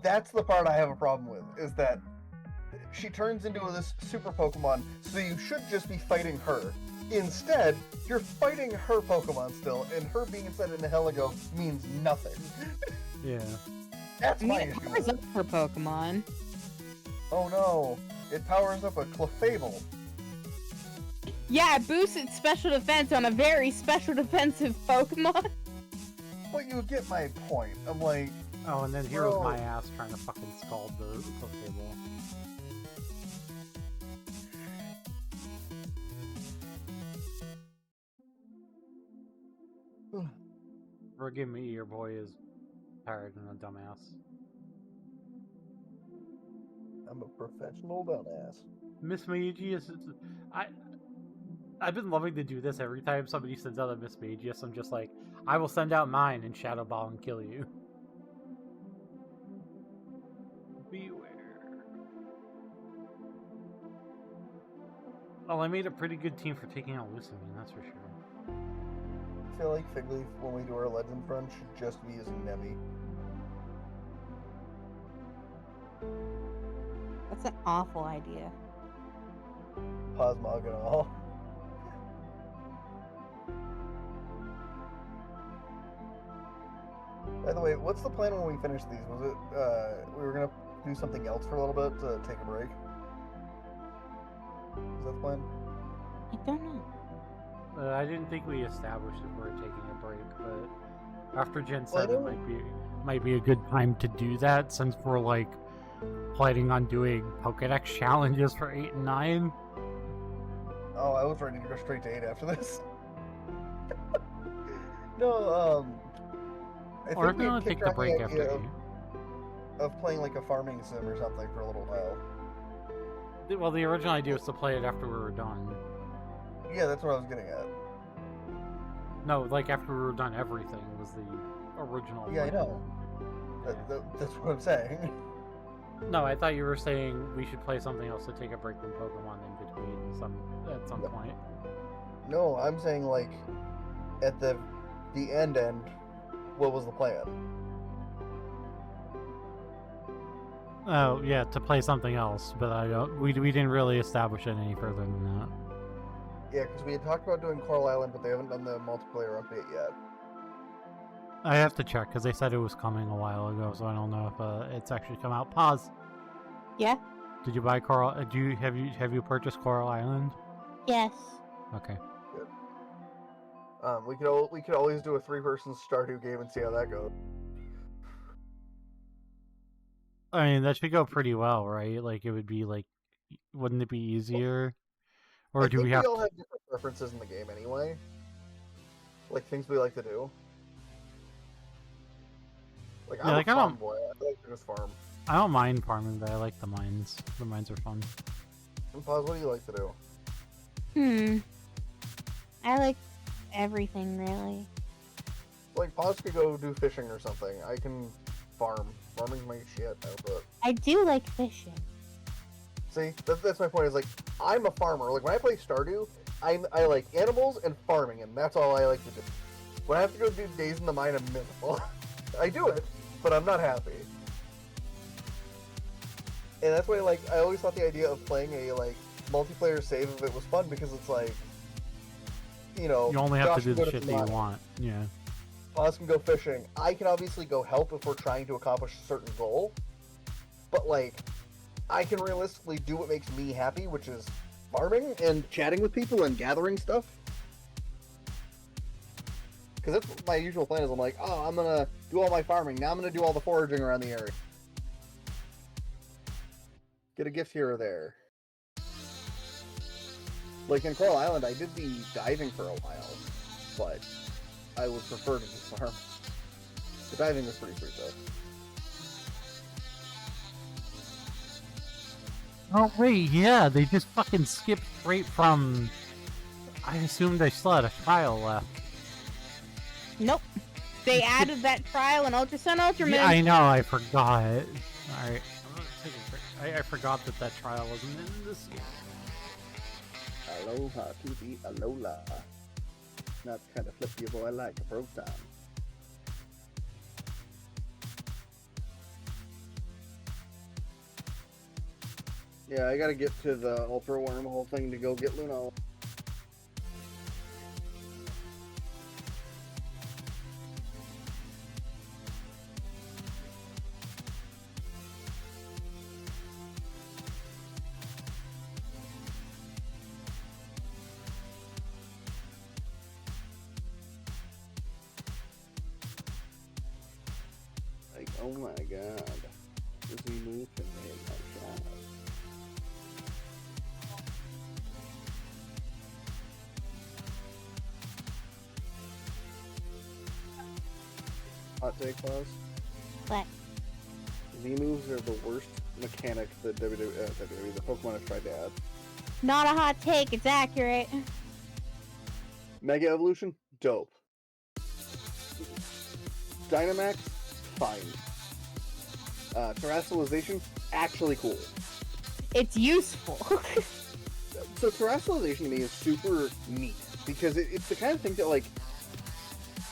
That's the part I have a problem with, is that she turns into this super Pokemon, so you should just be fighting her. Instead, you're fighting her Pokemon still, and her being inside an Heligo means nothing. Yeah. That's I my mean, it issue. powers up her Pokemon. Oh no, it powers up a Clefable. Yeah, it boosts its special defense on a very special defensive Pokemon. But you get my point. I'm like, Oh, and then here was Bro. my ass trying to fucking scald the table. Forgive me, your boy is tired and a dumbass. I'm a professional dumbass. Miss Magius is... I've been loving to do this every time somebody sends out a Miss Magius. I'm just like, I will send out mine and Shadow Ball and kill you. Beware. Well, I made a pretty good team for taking out Lucamine, that's for sure. I feel like Figleaf, when we do our Legend run, should just be using Nebby. That's an awful idea. Cosmog and all. By the way, what's the plan when we finish these? Was it, we were gonna do something else for a little bit to take a break? Is that the plan? I don't know. I didn't think we established if we were taking a break, but after Gen Well, I 7 might be a good time to do that, since we're like planning on doing Pokédex challenges for 8 and 9. Oh, I was ready to go straight to 8 after this. No, I Or if think we you had want to kicked take the around break the after idea 8. of playing like a farming sim or something for a little while. Well, the original idea was to play it after we were done. Yeah, that's what I was getting at. No, like after we were done everything was the original Yeah, I plan. know. Yeah. That's what I'm saying. No, I thought you were saying we should play something else to take a break from Pokemon in between at some No. point. No, I'm saying like at the end, what was the plan? Oh yeah, to play something else, but I don't. We didn't really establish it any further than that. Yeah, because we had talked about doing Coral Island, but they haven't done the multiplayer update yet. I have to check because they said it was coming a while ago, so I don't know if it's actually come out. Pause. Yeah? Did you buy Coral? Have you purchased Coral Island? Yes. Okay. We could always do a 3-person Stardew game and see how that goes. I mean, that should go pretty well, right? Like, it would be like, wouldn't it be easier? Or I do think we have? all have different preferences in the game anyway. Like things we like to do. Like Yeah, I'm like, a I farm don't- boy. I like to just farm. I don't mind farming, but I like the mines. The mines are fun. And Pause, what do you like to do? I like everything, really. Like Pause could go do fishing or something. I can farm. Farming's my shit. But I do like fishing. see, that's my point. Is like I'm a farmer. Like when I play Stardew, I like animals and farming, and that's all I like to do. When I have to go do days in the mine, I'm miserable. I do it, but I'm not happy. And that's why, like, I always thought the idea of playing a like multiplayer save of it was fun because it's like, you know, You only have Josh to do can the go shit the that you mine, want. Yeah. Paz can go fishing. I can obviously go help if we're trying to accomplish a certain goal, but like, I can realistically do what makes me happy, which is farming and chatting with people and gathering stuff. Because that's what my usual plan is. I'm like, oh, I'm gonna do all my farming. Now I'm gonna do all the foraging around the area. Get a gift here or there. Like in Coral Island, I did the diving for a while, but I would prefer to just farm. The diving was pretty sweet though. Oh wait, yeah, they just fucking skipped straight from. I assumed they still had a trial left. Nope. They added that trial in Ultra Sun Ultraman. Yeah, I know, I forgot. Alright, I'm gonna take a break. I forgot that trial wasn't in this game. Aloha to the Alola. Not kind of flippy boy like a proton. Yeah, I gotta get to the Ultra Wormhole thing to go get Luna. Oh my god. Does he move to me? My god. Hot take, Claus? What? Z-moves are the worst mechanic that WWE, the Pokemon has tried to add. Not a hot take, it's accurate. Mega Evolution? Dope. Dynamax? Fine. Terrestrialization? Actually cool. It's useful. So Terrestrialization to me is super neat, because it's the kind of thing that, like,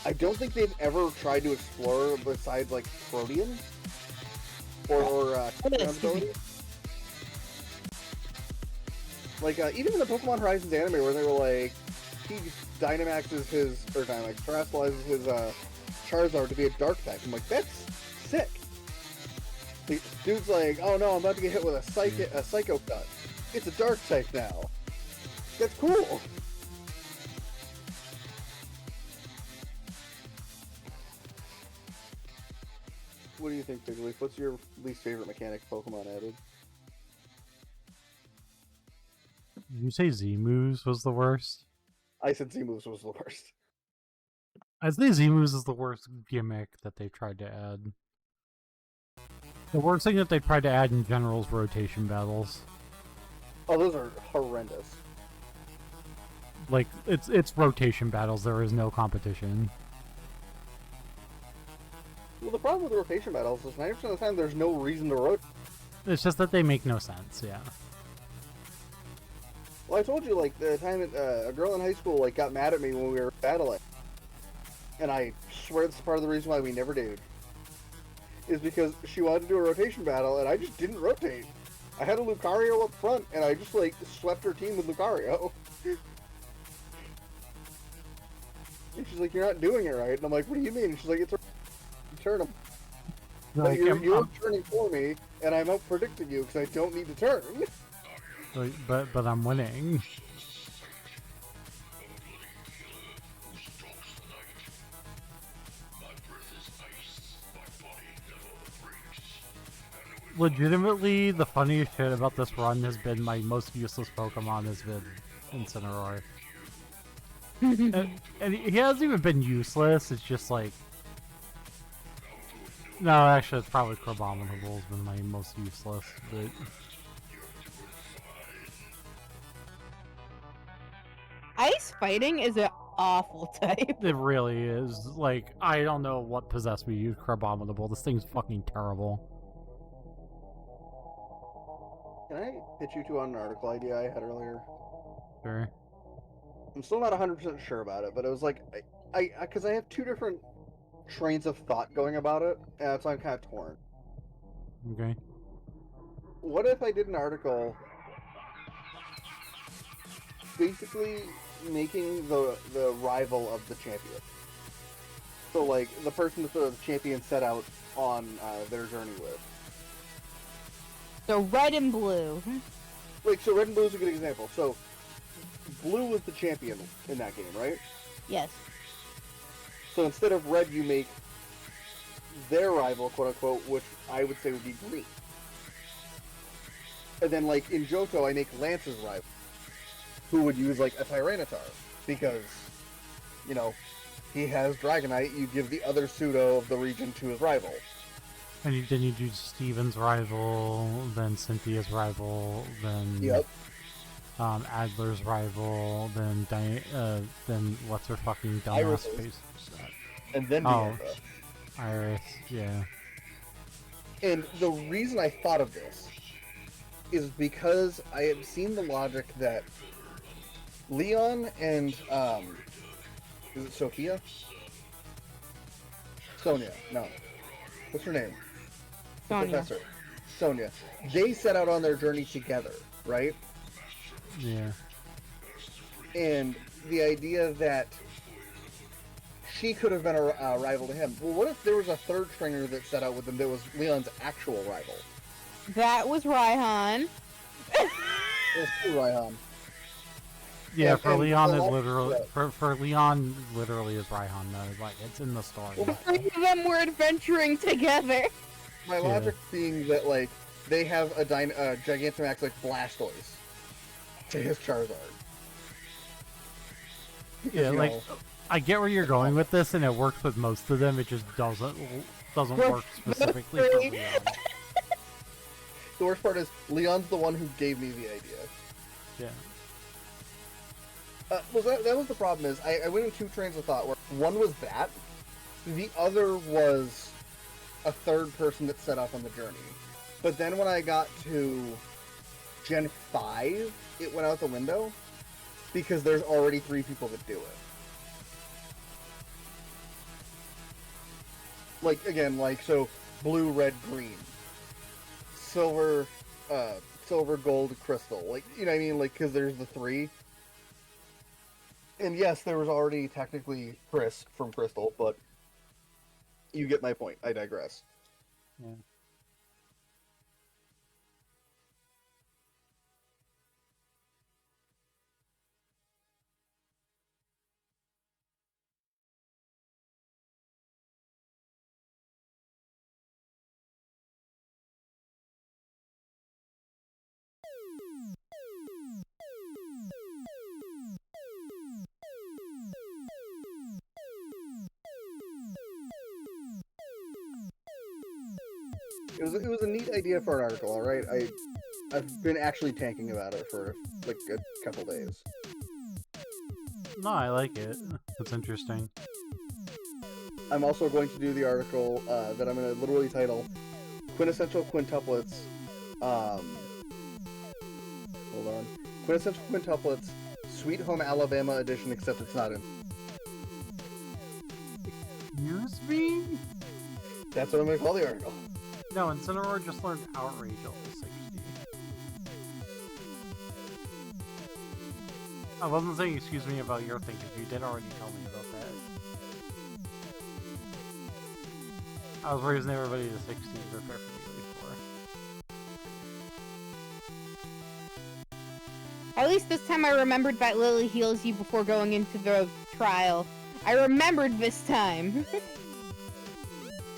I don't think they've ever tried to explore besides, like, Protean. Or ability. Like, even in the Pokemon Horizons anime where they were like, he Dynamaxes his, or Dynamax, Terrestrializes his, Charizard to be a Dark type. I'm like, that's sick. The dude's like, oh no, I'm about to get hit with a Psycho Cut. It's a Dark type now. That's cool. What do you think, Big Leaf? What's your least favorite mechanic Pokemon added? Did you say Z-moves was the worst? I said Z-moves was the worst. I'd say Z-moves is the worst gimmick that they've tried to add. The worst thing that they've tried to add in general is rotation battles. Oh, those are horrendous. Like, it's rotation battles, there is no competition. Well, the problem with rotation battles is 90% of the time there's no reason to rotate. It's just that they make no sense, yeah. Well, I told you, like, the time a girl in high school, like, got mad at me when we were battling. And I swear that's part of the reason why we never dated. Is because she wanted to do a rotation battle, and I just didn't rotate. I had a Lucario up front, and I just, like, swept her team with Lucario. And she's like, you're not doing it right. And I'm like, what do you mean? And she's like, it's a turn them. Like, you're turning for me, and I'm out predicting you because I don't need to turn. but I'm winning. Legitimately, the funniest shit about this run has been my most useless Pokemon has been Incineroar. and he hasn't even been useless, it's just like... No, actually, it's probably Crabominable has been my most useless, but... Ice fighting is an awful type. It really is. Like, I don't know what possessed me to use Crabominable. This thing's fucking terrible. Can I pitch you two on an article idea I had earlier? Sure. I'm still not 100% sure about it, but it was like, because I have two different trains of thought going about it, so I'm kind of torn. Okay. What if I did an article basically making the rival of the champion? So, like, the person that the champion set out on their journey with. So red and blue. Like, so red and blue is a good example. So, blue was the champion in that game, right? Yes. So instead of red, you make their rival, quote-unquote, which I would say would be green. And then, like, in Johto, I make Lance's rival, who would use, like, a Tyranitar. Because, you know, he has Dragonite, you give the other pseudo of the region to his rival. And then you do Steven's rival, then Cynthia's rival, then... Yep. Adler's rival, then what's her fucking dumbass Iris. face? And then Oh, Dialga. Iris, yeah. And the reason I thought of this is because I have seen the logic that Leon and, is it Sophia? Sonia, no. What's her name? The Sonia. Professor. Sonia. They set out on their journey together, right? Yeah. And the idea that she could have been a rival to him. Well, what if there was a third stringer that set out with them that was Leon's actual rival? That was Raihan. It was Raihan. Yeah, And- for and Leon the it last- literally yeah. for Leon literally is Raihan though. Like it's in the story. Well, The three of them were adventuring together. My logic being that like they have a Gigantamax like Blastoise to his Charizard. Yeah, You like know, I get where you're going with this, and it works with most of them. It just doesn't work specifically for three. Leon. the worst part is Leon's the one who gave me the idea. Yeah. Well, that was the problem. Is I went in two trains of thought. Where one was that, the other was a third person that set off on the journey. But then when I got to Gen 5, it went out the window because there's already 3 people that do it. Like again, like so, blue, red, green, silver, silver, gold, crystal. Like you know what I mean? Like because there's the 3. And yes, there was already technically Chris from Crystal, but you get my point. I digress. Yeah. It was a neat idea for an article. All right, I've been actually tanking about it for like a couple days. No, I like it. It's interesting. I'm also going to do the article that I'm going to literally title "Quintessential Quintuplets." Hold on, Quintessential Quintuplets, Sweet Home Alabama edition, except it's not in. Excuse me? That's what I'm going to call the article. No, Incineroar just learned Outrage level 60. I wasn't saying excuse me about your thing, because you did already tell me about that. I was raising everybody to 60 to prepare for the 4. At least this time I remembered that Lily heals you before going into the trial. I remembered this time.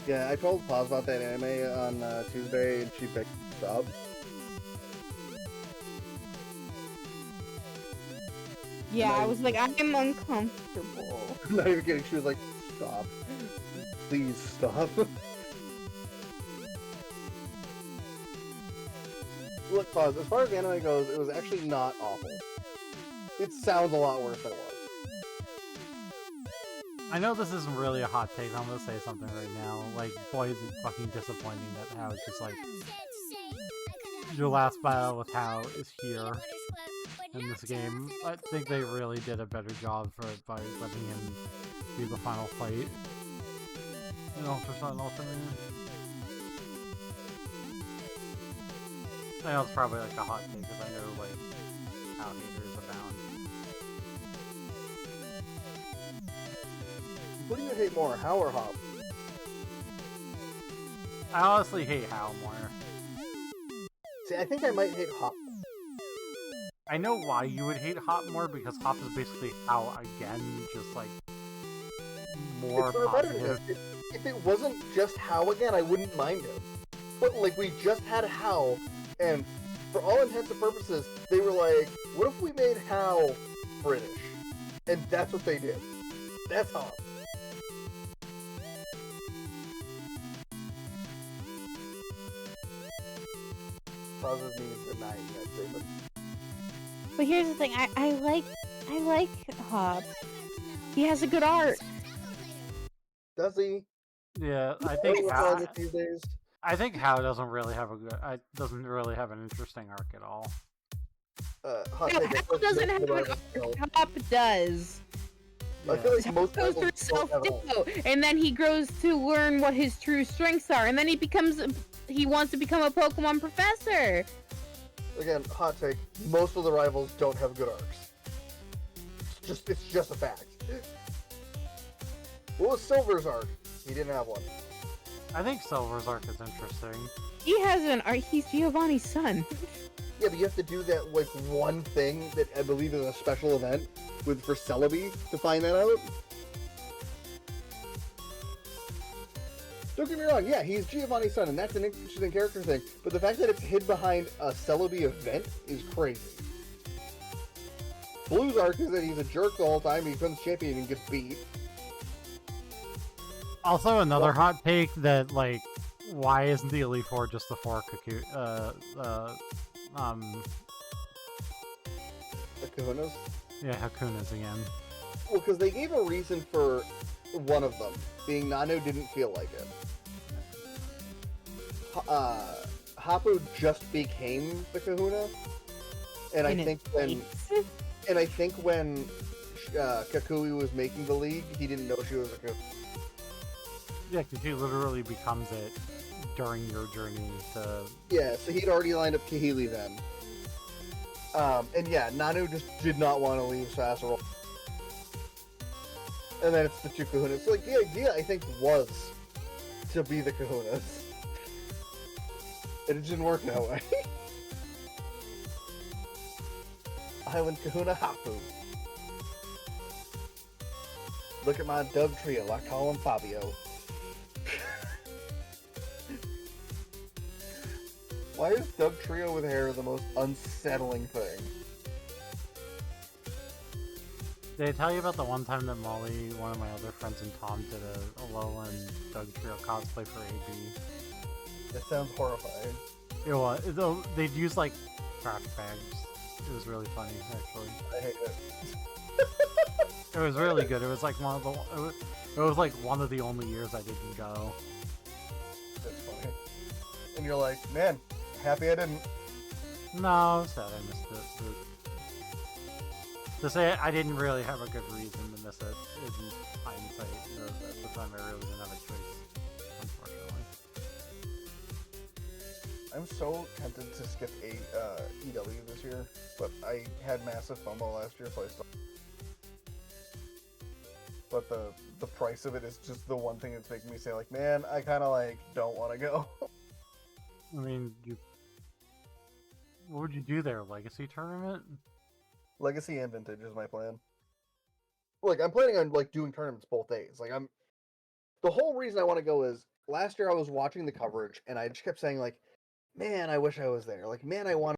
Yeah, I told Paz about that anime on Tuesday, and she picked it up. Yeah, I was like, I'm uncomfortable. Not even kidding. She was like, "Stop, please stop." Look, Paz. As far as anime goes, it was actually not awful. It sounds a lot worse than it was. I know this isn't really a hot take, I'm gonna say something right now. Like, boy, is it fucking disappointing that Hao is just like, your last battle with Hao is here in this game. I think they really did a better job for it by letting him do the final fight. You know, for Sun Ultimate. I know it's probably like a hot take, because I know, like, Hao haters abound. What do you hate more, Hao or Hop? I honestly hate Hao more. See, I think I might hate Hop. I know why you would hate Hop more, because Hop is basically Hao again, just like more It's positive. repetitive. If it wasn't just Hao again, I wouldn't mind him. But like, we just had Hao, and for all intents and purposes, they were like, "What if we made Hao British?" And that's what they did. That's Hop. Causes me denying that statement. But here's the thing, I like Hop. He has a good art. Does he? Yeah, I What think do you Hao, call it these days? I think Hao doesn't really have a good, doesn't really have an interesting arc at all. Hot No, take, I Hop feel doesn't like have most an rivals arc. Hop does. don't. I feel like Hop most goes through rivals don't have an arc. self-ditto, and then he grows to learn what his true strengths are, and then he wants to become a Pokemon professor. Again, hot take. Most of the rivals don't have good arcs. It's just a fact. What was Silver's arc? He didn't have one. I think Silver's arc is interesting. He has an art. He's Giovanni's son. Yeah, but you have to do that, like, one thing that I believe is a special event for Celebi to find that out. Don't get me wrong, yeah, he's Giovanni's son, and that's an interesting character thing, but the fact that it's hid behind a Celebi event is crazy. Blue's arc is that he's a jerk the whole time, he becomes champion and gets beat. Also, another hot take that, like, why isn't the Elite Four just the four The Kahunas? yeah, Hakunas again. Well, because they gave a reason for one of them, being Nano didn't feel like it. Hapu just became the Kahuna, and I think when Kakui was making the league, he didn't know she was a Kahuna. Yeah, because he literally becomes it during your journey to... Yeah, so he'd already lined up Kahili then. And yeah, Nanu just did not want to leave Sasserole. And then it's the two Kahunas. So, like, the idea, I think, was to be the Kahunas. And it didn't work that way. Island Kahuna Hapu. Look at my dub trio, I call him Fabio. Why is Doug Trio with hair the most unsettling thing? Did I tell you about the one time that Molly, one of my other friends, and Tom did a Lola and Doug Trio cosplay for AB? That sounds horrifying. It was. They'd use, like, trash bags. It was really funny, actually. I hate it. It was really good. It was like one of the... It was like one of the only years I didn't go. That's funny. And you're like, man, happy I didn't. No, I was sad I missed it. But to say I didn't really have a good reason to miss it in hindsight. At the time, I really didn't have a choice, unfortunately. I'm so tempted to skip EW this year, but I had massive FOMO last year, so I still. But the price of it is just the one thing that's making me say, like, man, I kind of, like, don't want to go. I mean, what would you do there? Legacy tournament? Legacy and Vintage is my plan. Like, I'm planning on, like, doing tournaments both days. Like, the whole reason I want to go is, last year I was watching the coverage, and I just kept saying, like, man, I wish I was there. Like, man, I was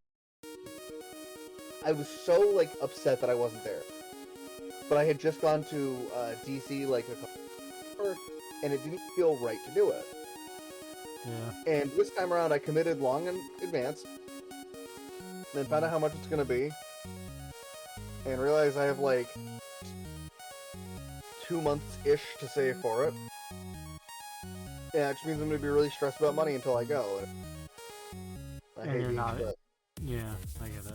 so, like, upset that I wasn't there. But I had just gone to DC, like, a couple, and it didn't feel right to do it. Yeah. And this time around, I committed long in advance, then found out how much it's going to be, and realized I have, like, 2 months-ish to save for it. Yeah, it just means I'm going to be really stressed about money until I go. I hate being stressed. Yeah, I get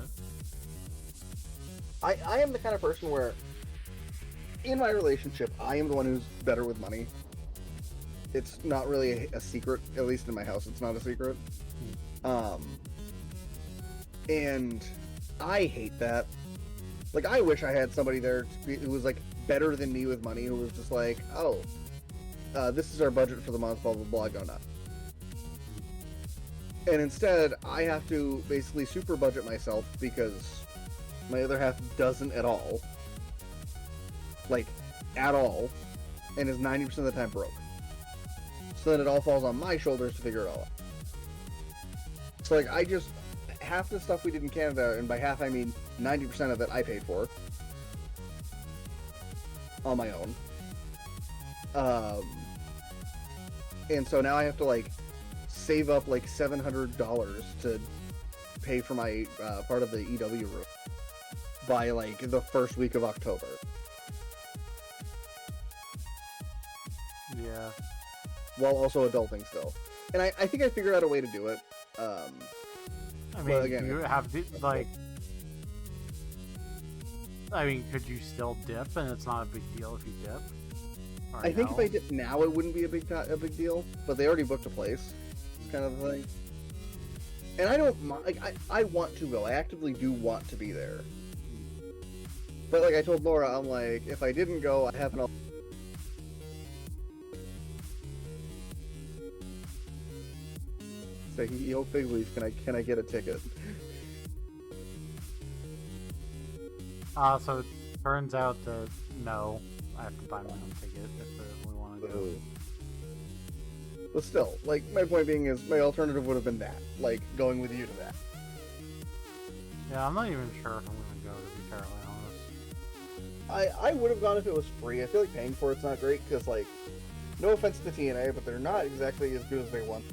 it. I am the kind of person where, in my relationship, I am the one who's better with money. It's not really a secret, at least in my house, it's not a secret. And I hate that. Like, I wish I had somebody there who was, like, better than me with money, who was just like, oh, this is our budget for the month, blah, blah, blah, go nuts. And instead, I have to basically super budget myself because my other half doesn't at all. Like, at all. And is 90% of the time broke. So then it all falls on my shoulders to figure it all out. So, like, half the stuff we did in Canada, and by half I mean 90% of it I paid for. On my own. And so now I have to, like, save up, like, $700 to pay for my part of the EW room by, like, the first week of October. Yeah. While also adulting still. And I think I figured out a way to do it. I mean, again, you have to, like... I mean, could you still dip, and it's not a big deal if you dip? I think if I dip now, it wouldn't be a big deal, but they already booked a place, kind of thing. And I don't mind, like, I want to go. I actively do want to be there. But, like, I told Laura, I'm like, if I didn't go, I have an... Say, yo, Fig Leaf, can I get a ticket? So it turns out that no, I have to buy my own ticket if we want to go. But still, like, my point being is my alternative would have been that. Like, going with you to that. Yeah, I'm not even sure if I'm gonna go, to be fairly honest. I would have gone if it was free. I feel like paying for it's not great, because, like, no offense to TNA, but they're not exactly as good as they want.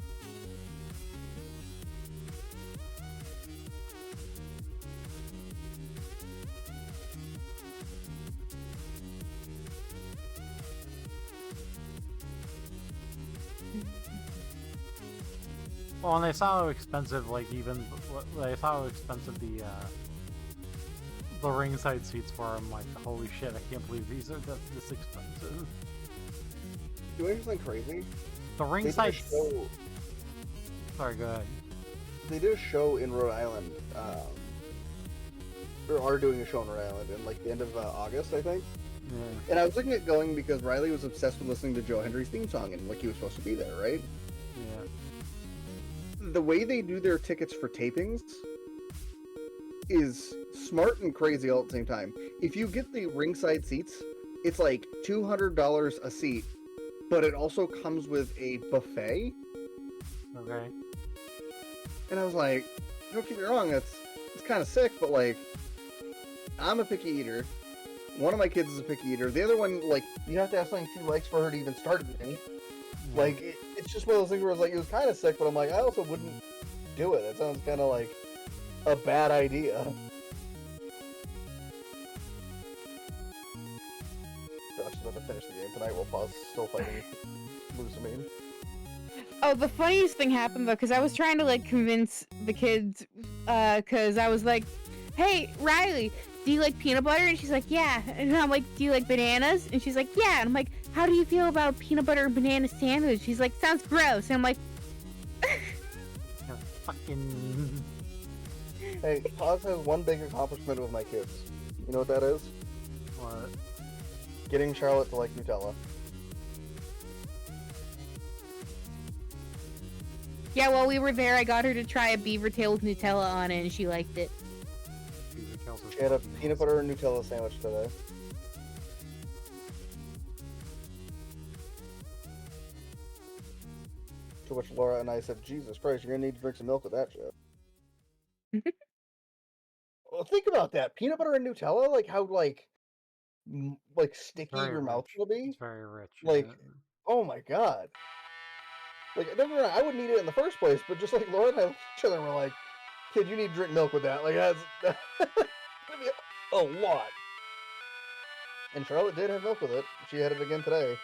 Well, and they saw how expensive, like, even they saw how expensive the ringside seats were. I'm like, holy shit, I can't believe these are this expensive. Do you know something crazy? The They ringside. did a show, Sorry, go ahead. they did a show in Rhode Island, or are doing a show in Rhode Island in, like, the end of August, I think. Yeah. And I was looking at going because Riley was obsessed with listening to Joe Hendry's theme song, and, like, he was supposed to be there, right? Yeah. The way they do their tickets for tapings is smart and crazy all at the same time. If you get the ringside seats, it's like $200 a seat, but it also comes with a buffet. Okay. And I was like, don't get me wrong, it's kind of sick, but like, I'm a picky eater. One of my kids is a picky eater. The other one, like, you have to have something she likes for her to even start eating. Like, it's just one of those things where it's like, it was kind of sick, but I'm like, I also wouldn't do it. It sounds kind of like a bad idea. Josh is about to finish the game tonight while Paul's still fighting Lusamine. Oh, the funniest thing happened though, because I was trying to like convince the kids, because I was like, "Hey, Riley, do you like peanut butter?" And she's like, "Yeah." And I'm like, "Do you like bananas?" And she's like, "Yeah." And I'm like, "How do you feel about a peanut butter and banana sandwich?" She's like, "Sounds gross." And I'm like, You're fucking. Hey, Paz has one big accomplishment with my kids. You know what that is? What? Getting Charlotte to like Nutella. "Yeah, while we were there, I got her to try a beaver tail with Nutella on it, and she liked it." She had a peanut butter and Nutella sandwich today. To which Laura and I said, "Jesus Christ, you're gonna need to drink some milk with that shit." Well, think about that. Peanut butter and Nutella, like how like sticky Very your mouth rich. will be. It's very rich. Like, yeah. oh my god. Like, don't get me wrong, I wouldn't eat it in the first place, but just like Laura and I looked at each other and we're like, "Kid, you need to drink milk with that." Like, that's gonna be a lot. And Charlotte did have milk with it. She had it again today.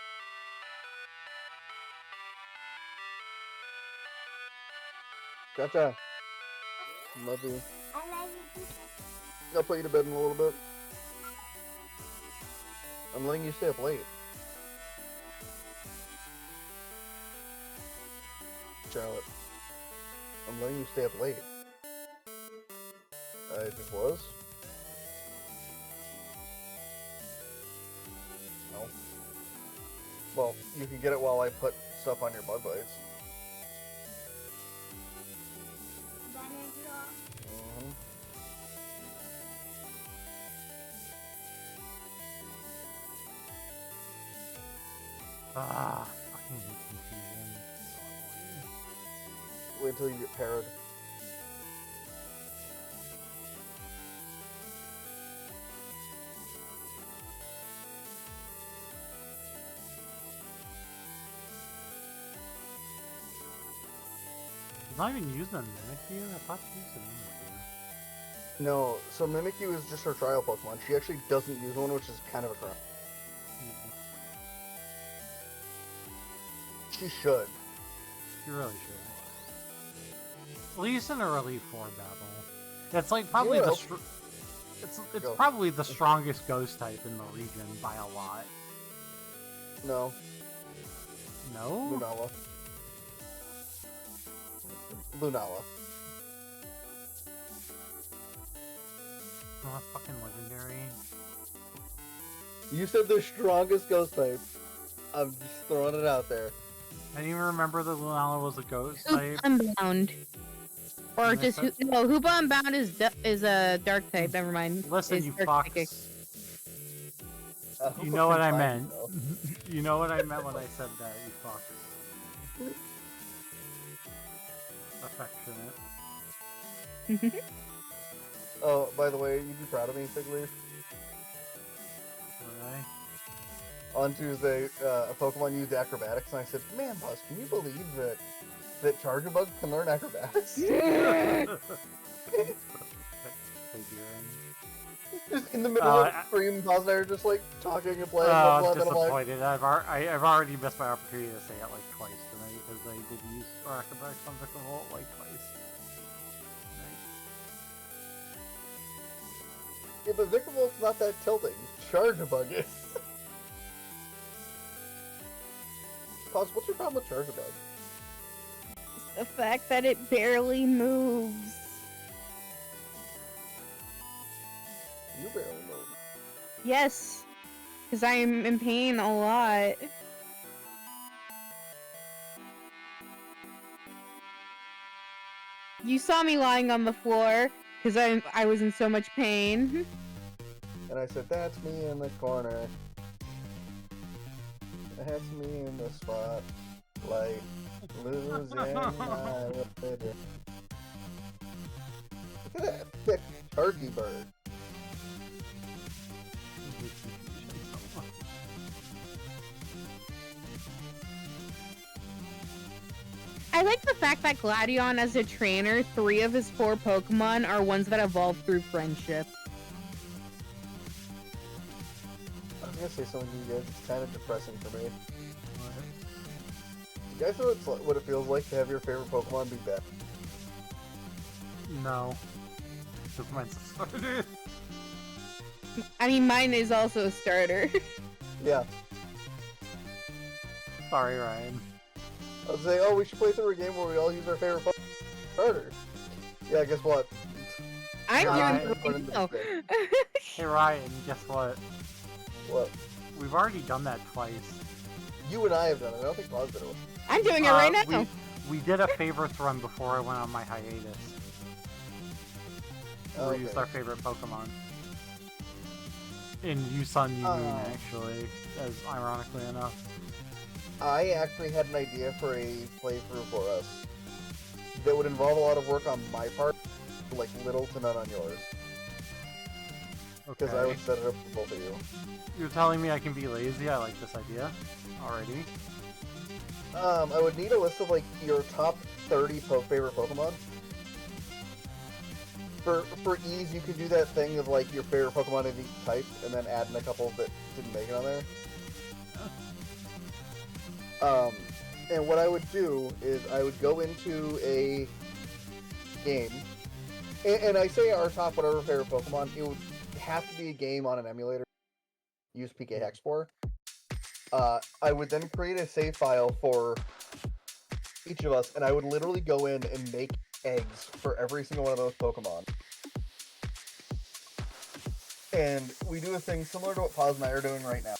Gotcha. Love you. I love you. I'll put you to bed in a little bit. I'm letting you stay up late. Charlotte. I'm letting you stay up late. I just was. No. Well, you can get it while I put stuff on your bug bites. Mhm. Ah, fucking confusion. Wait till you get paired. He's not even using Mimikyu? I thought he used a Mimikyu. No, so Mimikyu is just her trial Pokemon. She actually doesn't use one, which is kind of a crime. She should. You really should. At least in a Relief 4 battle. It's like probably Yeah. it's Go. probably the strongest ghost type in the region by a lot. No, No? Lunala. Lunala. Oh, fucking legendary. You said the strongest ghost type. I'm just throwing it out there. I didn't even remember that Lunala was a ghost Oops, type. I'm bound. Or And I just said- no, Hoopa Unbound is a dark type. Never mind. Listen, It's you dark fox. psychic. You know what I Fine, meant. though. You know what I meant when I said that, you fox. Affectionate. Oh, by the way, you'd be proud of me, Figleaf. Would I? On Tuesday, a Pokemon used acrobatics, and I said, "Man, Buzz, can you believe that Charjabug can learn acrobatics?" Just in the middle of the stream, Buzz and I are just like talking and playing. I'm and I'm like, disappointed. I've already missed my opportunity to say it like twice tonight because I did use acrobatics on Victorvolt like twice. yeah, but Victorvolt's not that tilting. Charjabug is. Pause, what's your problem with Charjabug? The fact that it barely moves. You barely move. Yes, because I am in pain a lot. You saw me lying on the floor because I was in so much pain. And I said, "That's me in the corner. That's me in the spotlight, losing my litter." Look at that thick turkey bird. I like the fact that Gladion, as a trainer, 3 of his 4 Pokemon are ones that evolve through friendship. I was gonna say something to you guys. It's kind of depressing for me. You guys know what it feels like to have your favorite Pokemon be bad? No. Because mine's a starter. I mean, mine is also a starter. Yeah. Sorry, Ryan. I was saying, oh, we should play through a game where we all use our favorite Pokemon starter. Yeah, guess what? I'm Alright. doing Put it in right this now. game. Hey, Ryan, guess what? What? We've already done that twice. You and I have done it. I don't think Paz did it. I'm doing it right now. We did a favorites run before I went on my hiatus. Oh, We used okay. our favorite Pokemon. In You Sun, You Moon, actually, as ironically enough. I actually had an idea for a playthrough for us that would involve a lot of work on my part, like little to none on yours. Because I would set it up for both of you. You're telling me I can be lazy? I like this idea already. I would need a list of like your top 30 favorite Pokemon. For ease, you could do that thing of like your favorite Pokemon in each type, and then add in a couple that didn't make it on there. And what I would do is I would go into a game, and I say our top whatever favorite Pokemon, it would have to be a game on an emulator. Use PK Explorer. I would then create a save file for each of us, and I would literally go in and make eggs for every single one of those Pokemon. And we do a thing similar to what Paz and I are doing right now,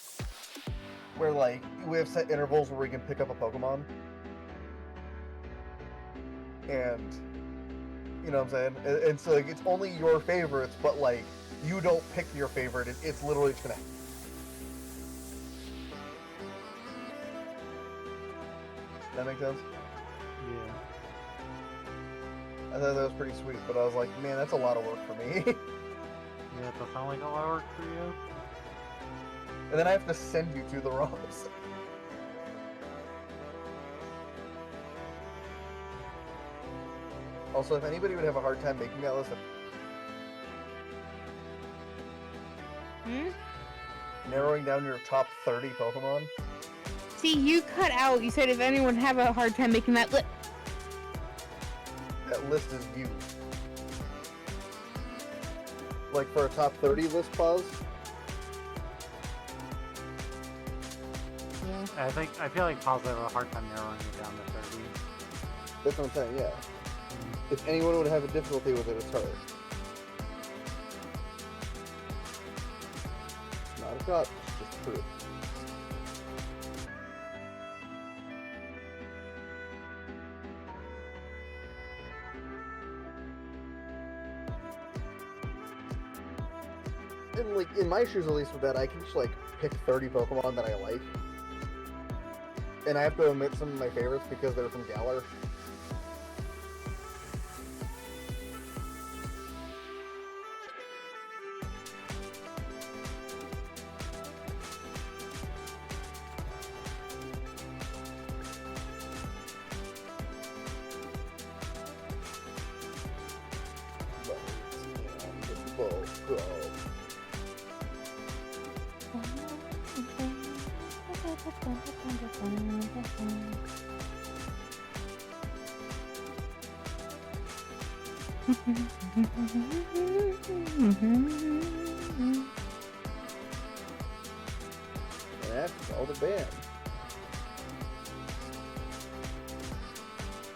where like we have set intervals where we can pick up a Pokemon, and you know what I'm saying. And so like it's only your favorites, but like you don't pick your favorite. It's literally just gonna. That make sense? Yeah. I thought that was pretty sweet, but I was like, man, that's a lot of work for me. Yeah, it does sound like a lot of work for you. And then I have to send you to the ROMs. Also, if anybody would have a hard time making that list, narrowing down your top 30 Pokemon. See, you cut out. You said if anyone have a hard time making that list. That list is you. Like for a top 30 list, Pause. I feel like Positive have a hard time narrowing it down to 30. That's what I'm saying, yeah. If anyone would have a difficulty with it, it's her. Not a shot, just proof. in my shoes, at least with that, I can just like pick 30 Pokemon that I like, and I have to omit some of my favorites because they're from Galar. That's all the band.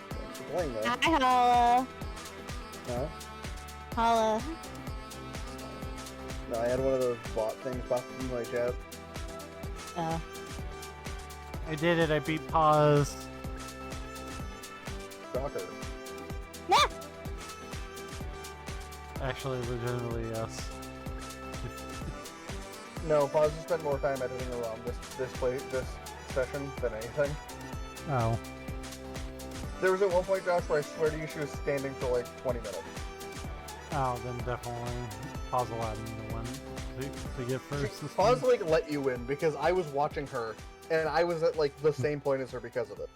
Thanks for playing though. Hi, Holla. Huh? Holla. No, I had one of those bot things pop in my chat. Oh. I did it. I beat Pause. Shocker. Yeah. Actually, legitimately, yes. No, Pause has spent more time editing around this session than anything. Oh. There was at one point, Josh, where I swear to you, she was standing for like 20 minutes. Oh, then definitely Pause allowed me to win to get first. this Pause time. like let you win because I was watching her and I was at like the same point as her because of it.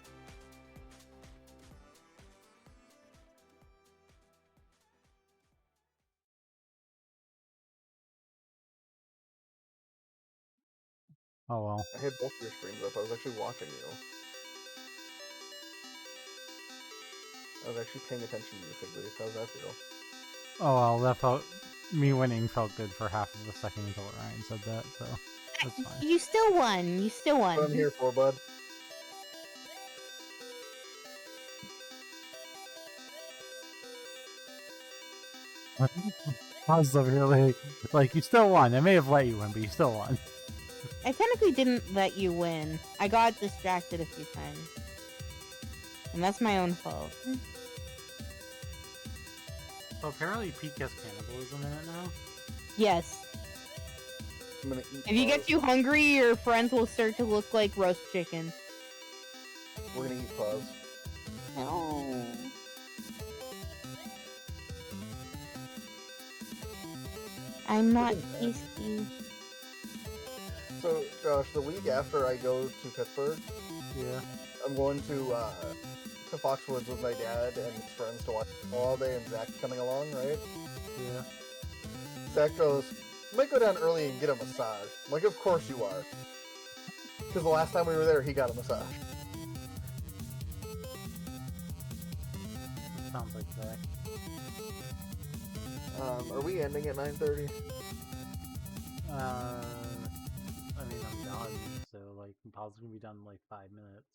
Oh well. I had both your streams up. I was actually watching you. I was actually paying attention to you, Figley. How's that feel? Oh well, that felt me winning felt good for half of a second until Ryan said that, so that's fine. You still won. You still won. What I'm here for, bud. Pause over here, like you still won. I may have let you win, but you still won. I technically didn't let you win. I got distracted a few times. And that's my own fault. So apparently Pete has cannibalism in it now. Yes. I'm gonna eat If you get Pause. too hungry, your friends will start to look like roast chicken. We're gonna eat Pause. No. I'm not tasty. So, Josh, the week after I go to Pittsburgh, Yeah. I'm going to Foxwoods with my dad and his friends to watch all day, and Zach's coming along, right? Yeah. Zach goes, "I might go down early and get a massage." I'm like, of course you are. Because the last time we were there, he got a massage. Sounds like that. Are we ending at 9:30? I mean, I'm done, so like, Pause gonna be done in like 5 minutes.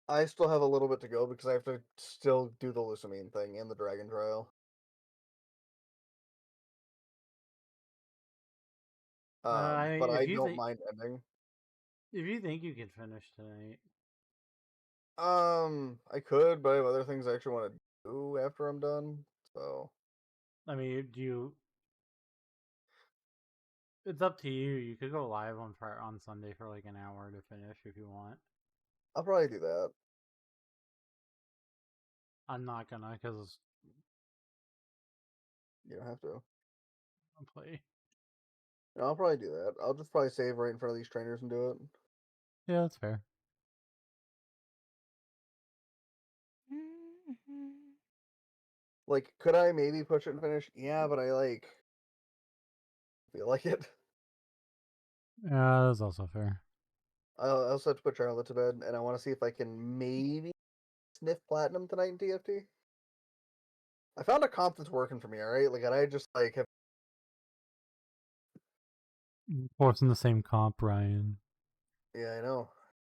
I still have a little bit to go because I have to still do the Lusamine thing and the Dragon Trial. But I If you don't think mind ending. if you think you can finish tonight, I could, but I have other things I actually want to do after I'm done. So I mean, do you? It's up to you. You could go live on Sunday for like an hour to finish if you want. I'll probably do that. I'm not gonna, cause You don't have to. I'll play. No, I'll probably do that. I'll just probably save right in front of these trainers and do it. Yeah, that's fair. Like, could I maybe push it and finish? Yeah, but I like feel like it. Yeah, that's also fair. I also have to put Charlotte to bed, and I want to see if I can maybe sniff platinum tonight in TFT. I found a comp that's working for me. All right, like, and I just like have. Forcing the same comp, Ryan. Yeah, I know.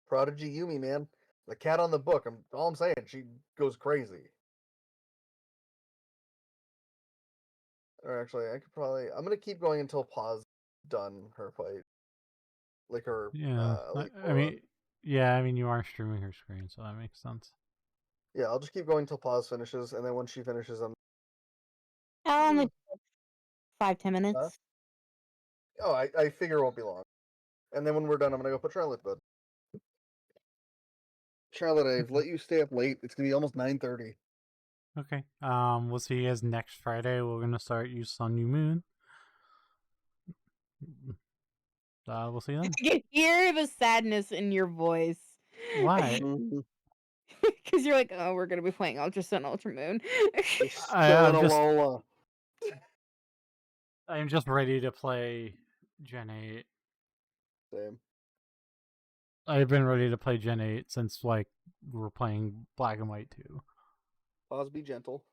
Prodigy Yumi, man, the cat on the book. All I'm saying. She goes crazy. Or actually, I could probably. I'm gonna keep going until Pause done her fight, like her Yeah, elite I four run. mean, yeah, I mean, you are streaming her screen, so that makes sense. Yeah, I'll just keep going until Pause finishes, and then when she finishes, I'm. Only 5-10 minutes. Huh? Oh, I figure it won't be long. And then when we're done, I'm gonna go put Charlotte to bed. Charlotte, I've let you stay up late. It's gonna be almost 9:30. Okay. We'll see you guys next Friday. We're gonna start use on New Moon. We'll see you then. I can hear the sadness in your voice. Why? Because you're like, oh, we're gonna be playing Ultra Sun, Ultra Moon. I'm just- Lola. I'm just ready to play Gen 8. Same. I've been ready to play Gen 8 since like we're playing Black and White 2. Pause, be gentle.